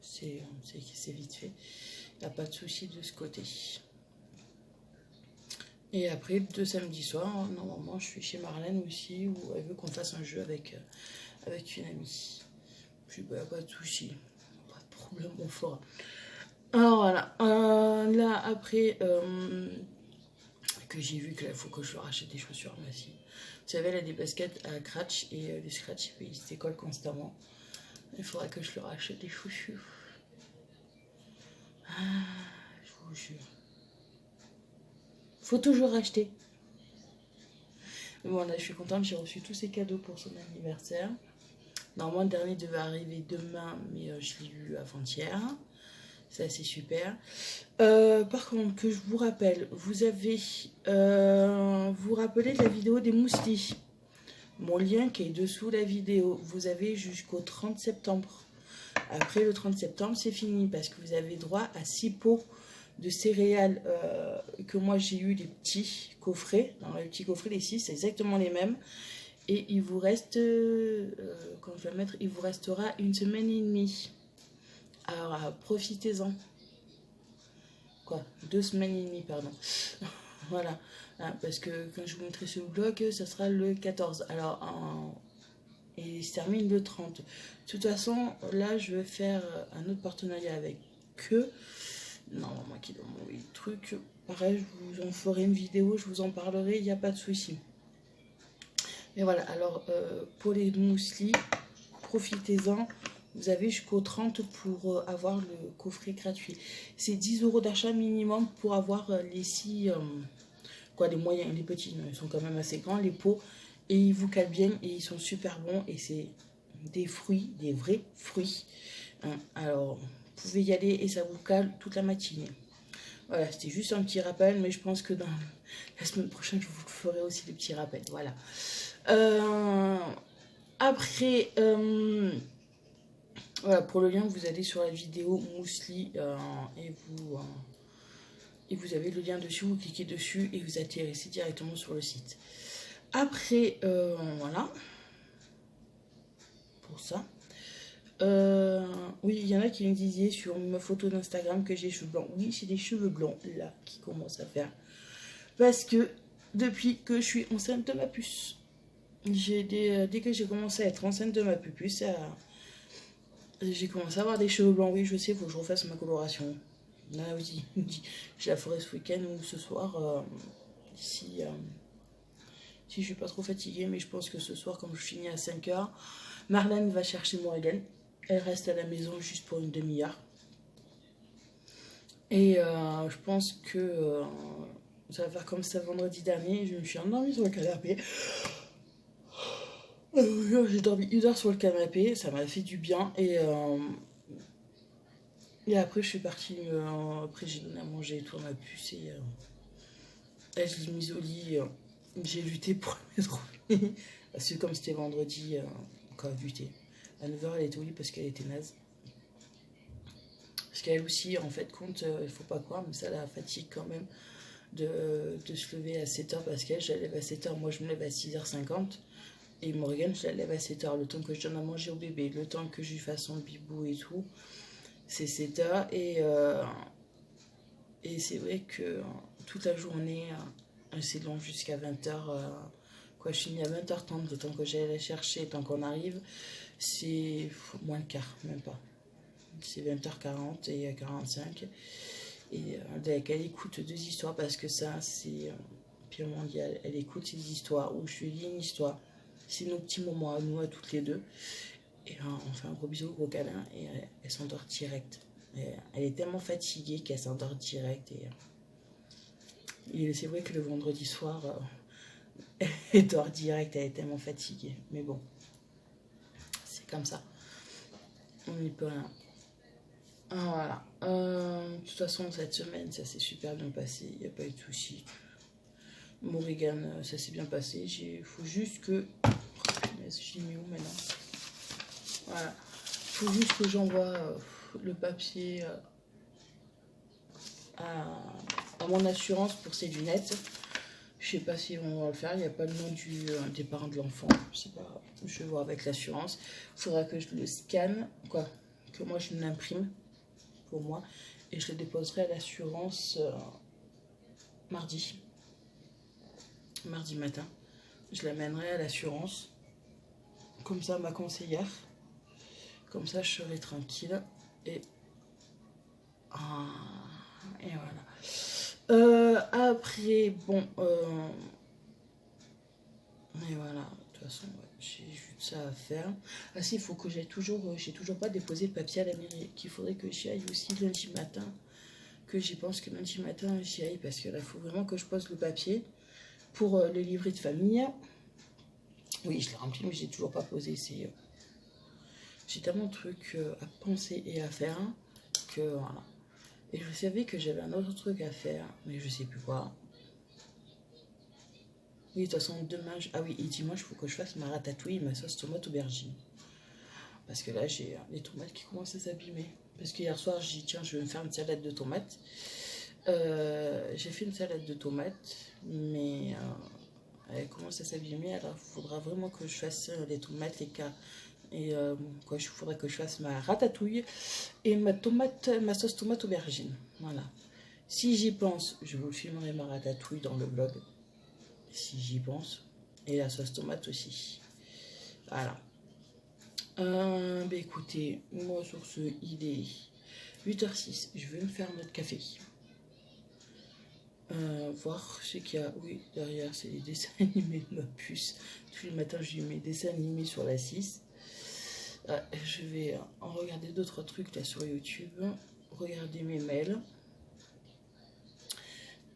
c'est vite fait. Il n'y a pas de souci de ce côté. Et après, le samedi soir, normalement, je suis chez Marlène aussi, où elle veut qu'on fasse un jeu avec une amie. Puis, bah, pas de souci, pas de problème, on fera. Alors voilà, là après que j'ai vu qu'il faut que je lui rachète des chaussures à ma fille. Vous savez, elle a des baskets à scratch et les scratch, ils se décollent constamment. Il faudra que je lui rachète des chaussures. Je vous jure. Faut toujours acheter. Bon, là, je suis contente, j'ai reçu tous ces cadeaux pour son anniversaire. Normalement, le dernier devait arriver demain, mais je l'ai eu avant-hier. Ça, c'est super. Par contre, que je vous rappelle, vous avez... vous rappelez de la vidéo des mousselis. Mon lien qui est dessous la vidéo. Vous avez jusqu'au 30 septembre. Après le 30 septembre, c'est fini parce que vous avez droit à 6 pots de céréales que moi j'ai eu des petits coffrets. Dans les petits coffrets, les 6, c'est exactement les mêmes. Et il vous reste, quand je vais le mettre, il vous restera 1 semaine et demie. Alors profitez-en. Quoi, 2 semaines et demie, pardon. Voilà. Parce que quand je vous montrerai ce vlog, ça sera le 14. Alors, et il se termine le 30. De toute façon, là, je vais faire un autre partenariat avec eux. Non, moi qui dois m'envoyer le truc. Pareil, je vous en ferai une vidéo, je vous en parlerai, il n'y a pas de souci. Mais voilà, alors, pour les mousselis, profitez-en. Vous avez jusqu'au 30 pour avoir le coffret gratuit. C'est 10 € d'achat minimum pour avoir les 6... quoi, les moyens, les petits, ils sont quand même assez grands, les pots. Et ils vous calent bien et ils sont super bons. Et c'est des fruits, des vrais fruits. Hein, alors, vous pouvez y aller et ça vous cale toute la matinée. Voilà, c'était juste un petit rappel. Mais je pense que dans la semaine prochaine, je vous ferai aussi des petits rappels. Voilà. Après, voilà, pour le lien, vous allez sur la vidéo mousselis et vous avez le lien dessus. Vous cliquez dessus et vous atterrissez directement sur le site. Après, voilà, pour ça. Oui, il y en a qui me disaient sur ma photo d'Instagram que j'ai les cheveux blancs. Oui, j'ai des cheveux blancs, là, qui commencent à faire. Parce que, depuis que je suis enceinte de ma puce, dès que j'ai commencé à être enceinte de ma puce, j'ai commencé à avoir des cheveux blancs. Oui, je sais, il faut que je refasse ma coloration. Là aussi, je la ferai ce week-end ou ce soir, si je suis pas trop fatiguée, mais je pense que ce soir, comme je finis à 5 h, Marlène va chercher Morgan. Elle reste à la maison juste pour une demi-heure. Et je pense que ça va faire comme ça vendredi dernier. Je me suis endormie sur le canapé. J'ai dormi 1 heure sur le canapé. Ça m'a fait du bien. Et après, je suis partie. Après, j'ai donné à manger et tout à ma puce. Et je l'ai mise au lit. J'ai lutté pour la mettre au lit. Parce que comme c'était vendredi, quand elle luttait. À 9 h, elle était au lit parce qu'elle était naze. Parce qu'elle aussi, en fait, compte, il faut pas croire, mais ça la fatigue quand même de se lever à 7 h parce qu'elle, je la lève à 7 h. Moi, je me lève à 6 h 50. Et Morgane, je la lève à 7 h. Le temps que je donne à manger au bébé, le temps que je lui fasse son bibou et tout, c'est 7 h. Et c'est vrai que toute la journée, c'est long jusqu'à 20 h. Quoi, je finis à 20 h 30, le temps que j'aille la chercher, tant qu'on arrive, c'est moins le quart, même pas. C'est 20 h 40 et 45. Et elle écoute 2 histoires parce que ça, c'est pire mondial. Elle écoute ces histoires où je lui lis une histoire. C'est nos petits moments à nous, à toutes les deux. Et on fait un gros bisou, gros câlin. Et elle s'endort direct. Elle est tellement fatiguée qu'elle s'endort direct. Et c'est vrai que le vendredi soir, elle dort direct. Elle est tellement fatiguée. Mais bon, c'est comme ça. On n'y peut rien. Voilà. De toute façon, cette semaine, ça s'est super bien passé. Il n'y a pas eu de soucis. Morrigan, ça s'est bien passé. Il faut juste que... Je l'ai mis où maintenant? Voilà. Il faut juste que j'envoie le papier à mon assurance pour ses lunettes. Je sais pas si on va le faire. Il n'y a pas le nom des parents de l'enfant. Je sais pas. Je vais voir avec l'assurance. Il faudra que je le scanne. Quoi. Que moi, je l'imprime pour moi. Et je le déposerai à l'assurance mardi. Mardi matin. Je l'amènerai à l'assurance. Comme ça, ma conseillère. Comme ça, je serai tranquille. Et voilà. Après, bon. Et voilà. De toute façon, ouais, j'ai juste ça à faire. Ah si, il faut que j'ai toujours pas déposé le papier à la mairie. Qu'il faudrait que j'y aille aussi lundi matin. Que j'y pense que lundi matin, j'y aille. Parce que là, il faut vraiment que je pose le papier pour le livret de famille. Oui, je l'ai rempli, mais j'ai toujours pas posé. J'ai tellement de trucs à penser et à faire que voilà. Et je savais que j'avais un autre truc à faire, mais je sais plus quoi. Oui, de toute façon, demain... Ah oui, et dimanche, il faut que je fasse ma ratatouille et ma sauce tomate aubergine. Parce que là, j'ai les tomates qui commencent à s'abîmer. Parce qu'hier soir, j'ai dit, tiens, je vais me faire une salade de tomates. J'ai fait une salade de tomates, mais elle commence à s'abîmer. Alors, il faudra vraiment que je fasse les tomates, les cas. Et quoi, il faudrait que je fasse ma ratatouille et ma sauce tomate aubergine. Voilà. Si j'y pense, je vous filmerai ma ratatouille dans le vlog. Si j'y pense. Et la sauce tomate aussi. Voilà. Bah écoutez, moi sur ce, il est 8h06. Je vais me faire notre café. Voir ce qu'il y a. Oui, derrière, c'est les dessins animés de ma puce. Tous les matins, je lui mets des dessins animés sur la 6. Je vais en regarder 2-3 trucs là sur YouTube. Regarder mes mails.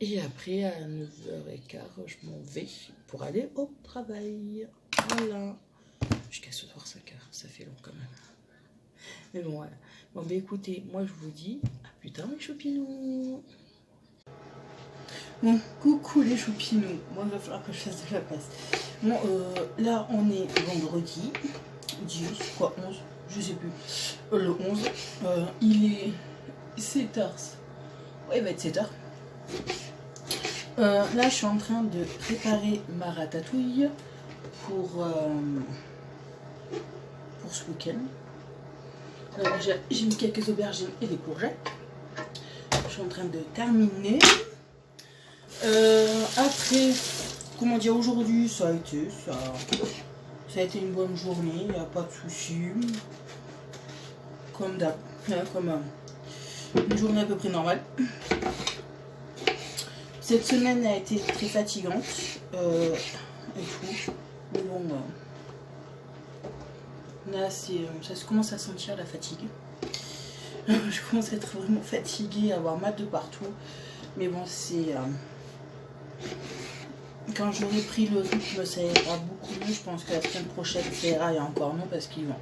Et après, à 9h15, je m'en vais pour aller au travail. Voilà. Jusqu'à ce soir 5h, ça fait long quand même. Mais bon, voilà. Bon, bah écoutez, moi je vous dis à plus tard mes choupinous. Bon, coucou les choupinous. Moi, il va falloir que je fasse de la place. Bon, là, on est vendredi 10, quoi, 11, je sais plus. Le 11. Il est 7h. Ouais, il va être 7h. Là, je suis en train de préparer ma ratatouille pour ce week-end. J'ai mis quelques aubergines et des courgettes. Je suis en train de terminer. Après, comment dire, aujourd'hui, ça a été une bonne journée, il n'y a pas de soucis. Comme d'hab, comme une journée à peu près normale. Cette semaine a été très fatigante et tout. Mais bon, là, ça se commence à sentir la fatigue. Je commence à être vraiment fatiguée, à avoir mal de partout. Mais bon, c'est... quand j'aurai pris le rythme, ça ira beaucoup mieux. Je pense que la semaine prochaine, ça ira et encore non, parce qu'ils vont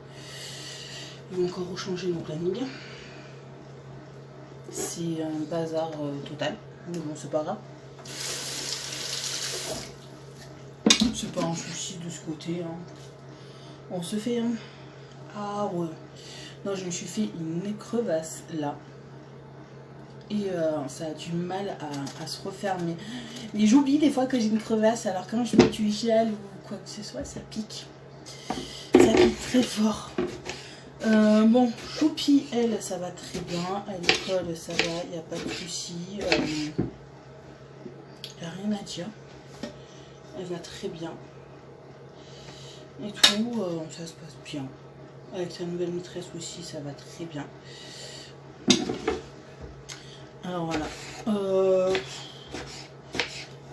encore rechanger mon planning. C'est un bazar total. Mais bon, c'est pas grave. C'est pas un souci de ce côté. Hein. On se fait. Hein. Ah ouais. Non, je me suis fait une crevasse là. Et ça a du mal à se refermer. Mais j'oublie des fois que j'ai une crevasse. Alors quand je mets du gel ou quoi que ce soit, ça pique. Ça pique très fort. Bon, Choupi, elle, ça va très bien. À l'école, ça va. Il n'y a pas de souci. Il n'y a rien à dire. Elle va très bien. Et tout, ça se passe bien. Avec sa nouvelle maîtresse aussi, ça va très bien. Alors voilà.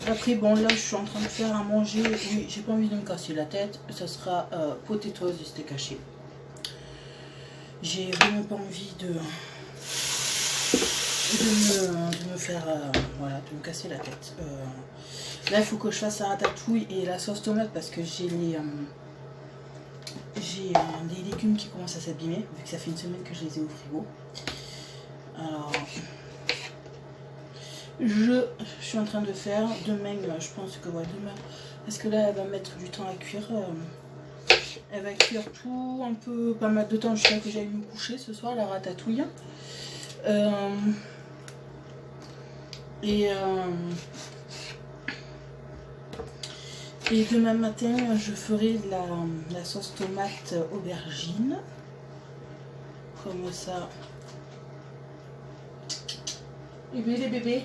Après, bon, là, je suis en train de faire à manger. Oui, j'ai pas envie de me casser la tête. Ça sera potatoes et steak haché. J'ai vraiment pas envie de me faire, voilà, de me casser la tête. Là, il faut que je fasse la ratatouille et la sauce tomate parce que j'ai des légumes qui commencent à s'abîmer, vu que ça fait une semaine que je les ai au frigo. Alors, je suis en train de faire demain, je pense que ouais, demain, parce que là, elle va mettre du temps à cuire. Elle va cuire tout un peu, pas mal de temps jusqu'à que j'aille me coucher ce soir, la ratatouille. Et demain matin, je ferai la sauce tomate aubergine. Comme ça. Et les bébés.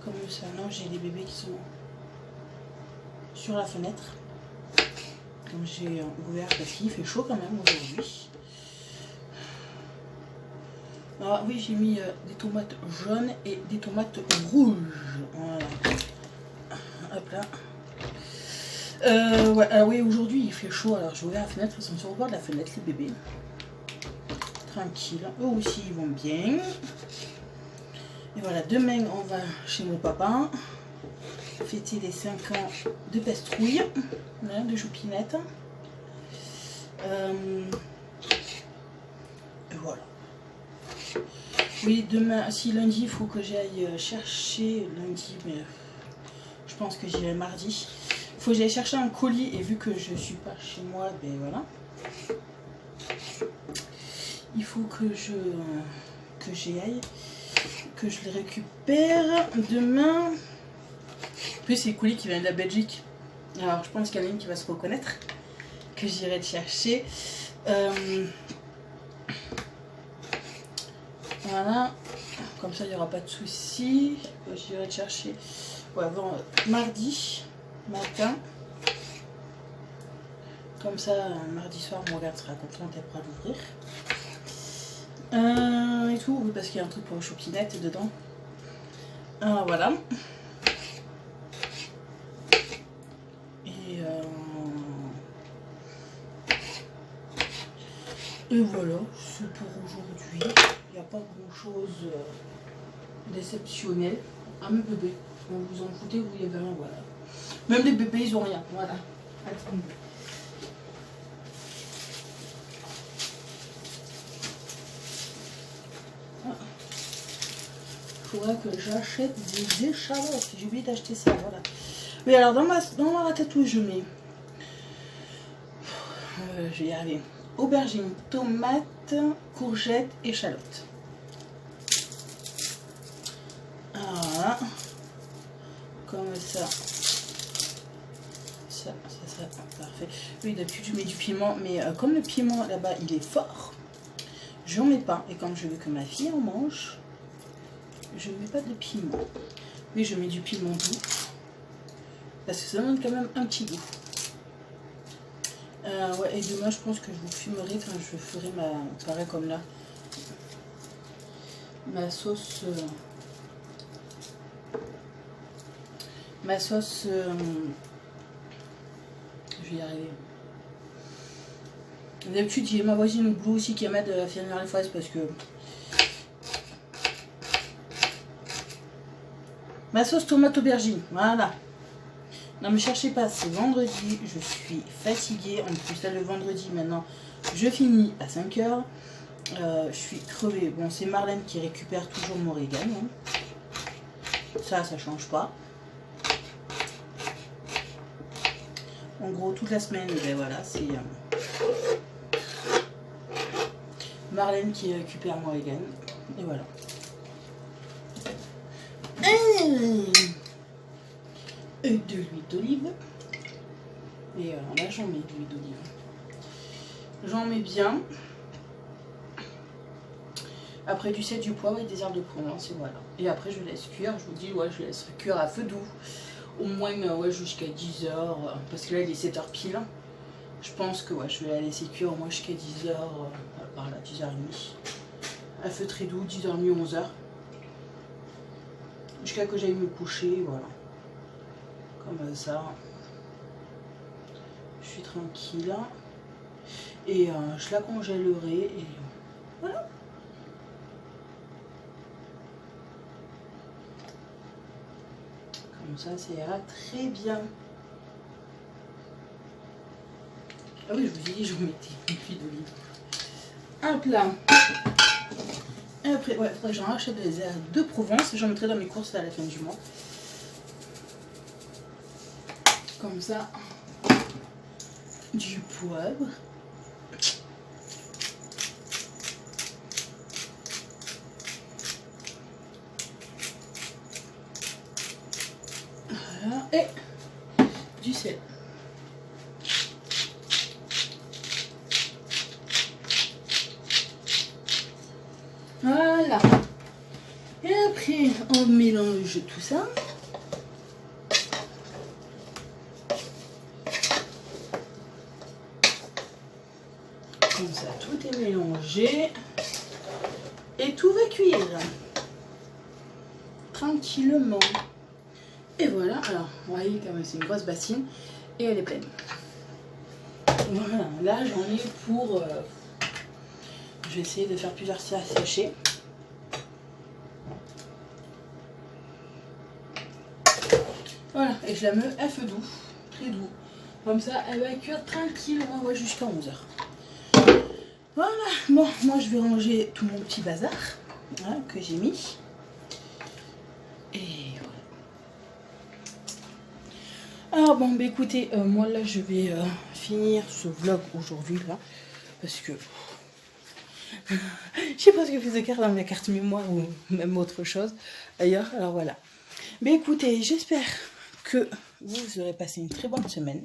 Comme ça, non, j'ai des bébés qui sont sur la fenêtre. Comme j'ai ouvert parce qu'il fait chaud quand même aujourd'hui. Ah oui, j'ai mis des tomates jaunes et des tomates rouges. Voilà. Hop là. Ouais, alors oui, aujourd'hui il fait chaud, alors j'ai ouvert la fenêtre, ils sont sur le bord de la fenêtre, les bébés. Tranquille, eux aussi ils vont bien. Et voilà, demain on va chez mon papa fêter les 5 ans de Pestrouille, de Choupinette. Et voilà. Oui, demain, si lundi, il faut que j'aille chercher lundi, mais je pense que j'irai mardi. Il faut que j'aille chercher un colis et vu que je suis pas chez moi, ben voilà. Il faut que j'y aille, que je les récupère demain. En plus, c'est le colis qui vient de la Belgique. Alors, je pense qu'il y en a une qui va se reconnaître, que j'irai chercher. Voilà, comme ça il n'y aura pas de soucis. J'irai chercher mardi matin. Comme ça, mardi soir, mon regard sera contente, elle pourra l'ouvrir. Et tout, oui, parce qu'il y a un truc pour chopinette dedans. Voilà. Et voilà, c'est pour aujourd'hui. Il n'y a pas grand chose d'exceptionnel. Ah, mes bébés, vous vous en foutez, vous y avez rien, voilà. Même les bébés, ils ont rien, voilà. Il faudra que j'achète des échalotes. J'ai oublié d'acheter ça, voilà. Mais alors, dans ma ratatouille, je mets... je vais y arriver. Aubergines, tomates, courgettes, échalotes. Voilà. Comme ça. Ça, parfait. Oui, d'habitude, je mets du piment, mais comme le piment, là-bas, il est fort, j'en mets pas. Et comme je veux que ma fille en mange, je ne mets pas de piment. Oui, je mets du piment doux. Parce que ça donne quand même un petit goût. Ouais, et demain, je pense que je vous fumerai quand je ferai pareil comme là, ma sauce, je vais y arriver. D'habitude, j'ai ma voisine au boulot aussi qui aime de la finir les fraises parce que ma sauce tomate aubergine, voilà. Non, me cherchez pas, c'est vendredi, je suis fatiguée. En plus, là, le vendredi, maintenant, je finis à 5 h. Je suis crevée. Bon, c'est Marlène qui récupère toujours mon Regan. Hein. Ça change pas. En gros, toute la semaine, ben voilà, c'est Marlène qui récupère mon Regan. Et voilà. Et de l'huile d'olive. Et là, j'en mets de l'huile d'olive. J'en mets bien. Après du sel, du poivre et des herbes de Provence. Et voilà. Et après, je laisse cuire. Je vous dis, ouais, je laisse cuire à feu doux. Au moins, ouais, jusqu'à 10 h. Parce que là, il est 7 h pile. Je pense que ouais, je vais la laisser cuire au moins jusqu'à 10 h. Par là, 10 h 30. À feu très doux, 10 h 30, 11 h. Jusqu'à que j'aille me coucher. Voilà. Comme ça, je suis tranquille et je la congèlerai et voilà. Comme ça ira très bien. Ah oui, je vous ai dit, je vous mettais une huile d'olive. Un plat. Et après, ouais, faudrait que j'en rachète des herbes de Provence. J'en mettrai dans mes courses à la fin du mois. Comme ça, du poivre, voilà, et du sel. Voilà. Et après, on mélange tout ça. Comme ça, tout est mélangé. Et tout va cuire. Tranquillement. Et voilà. Alors, vous voyez, comme c'est une grosse bassine. Et elle est pleine. Voilà. Là, j'en ai pour... je vais essayer de faire plusieurs sachets. Voilà. Et je la mets à feu doux. Très doux. Comme ça, elle va cuire tranquillement jusqu'à 11 h. Voilà, bon, moi je vais ranger tout mon petit bazar. hein, que j'ai mis. Et voilà. Alors bon, bah écoutez, moi là je vais finir ce vlog aujourd'hui là, parce que je sais pas ce que je faisais dans la carte mémoire ou même autre chose d'ailleurs. Alors voilà. Mais écoutez, j'espère que vous aurez passé une très bonne semaine.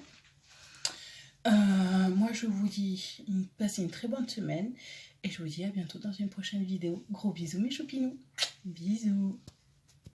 Moi je vous dis, passez une très bonne semaine et je vous dis à bientôt dans une prochaine vidéo. Gros bisous mes choupinous. Bisous.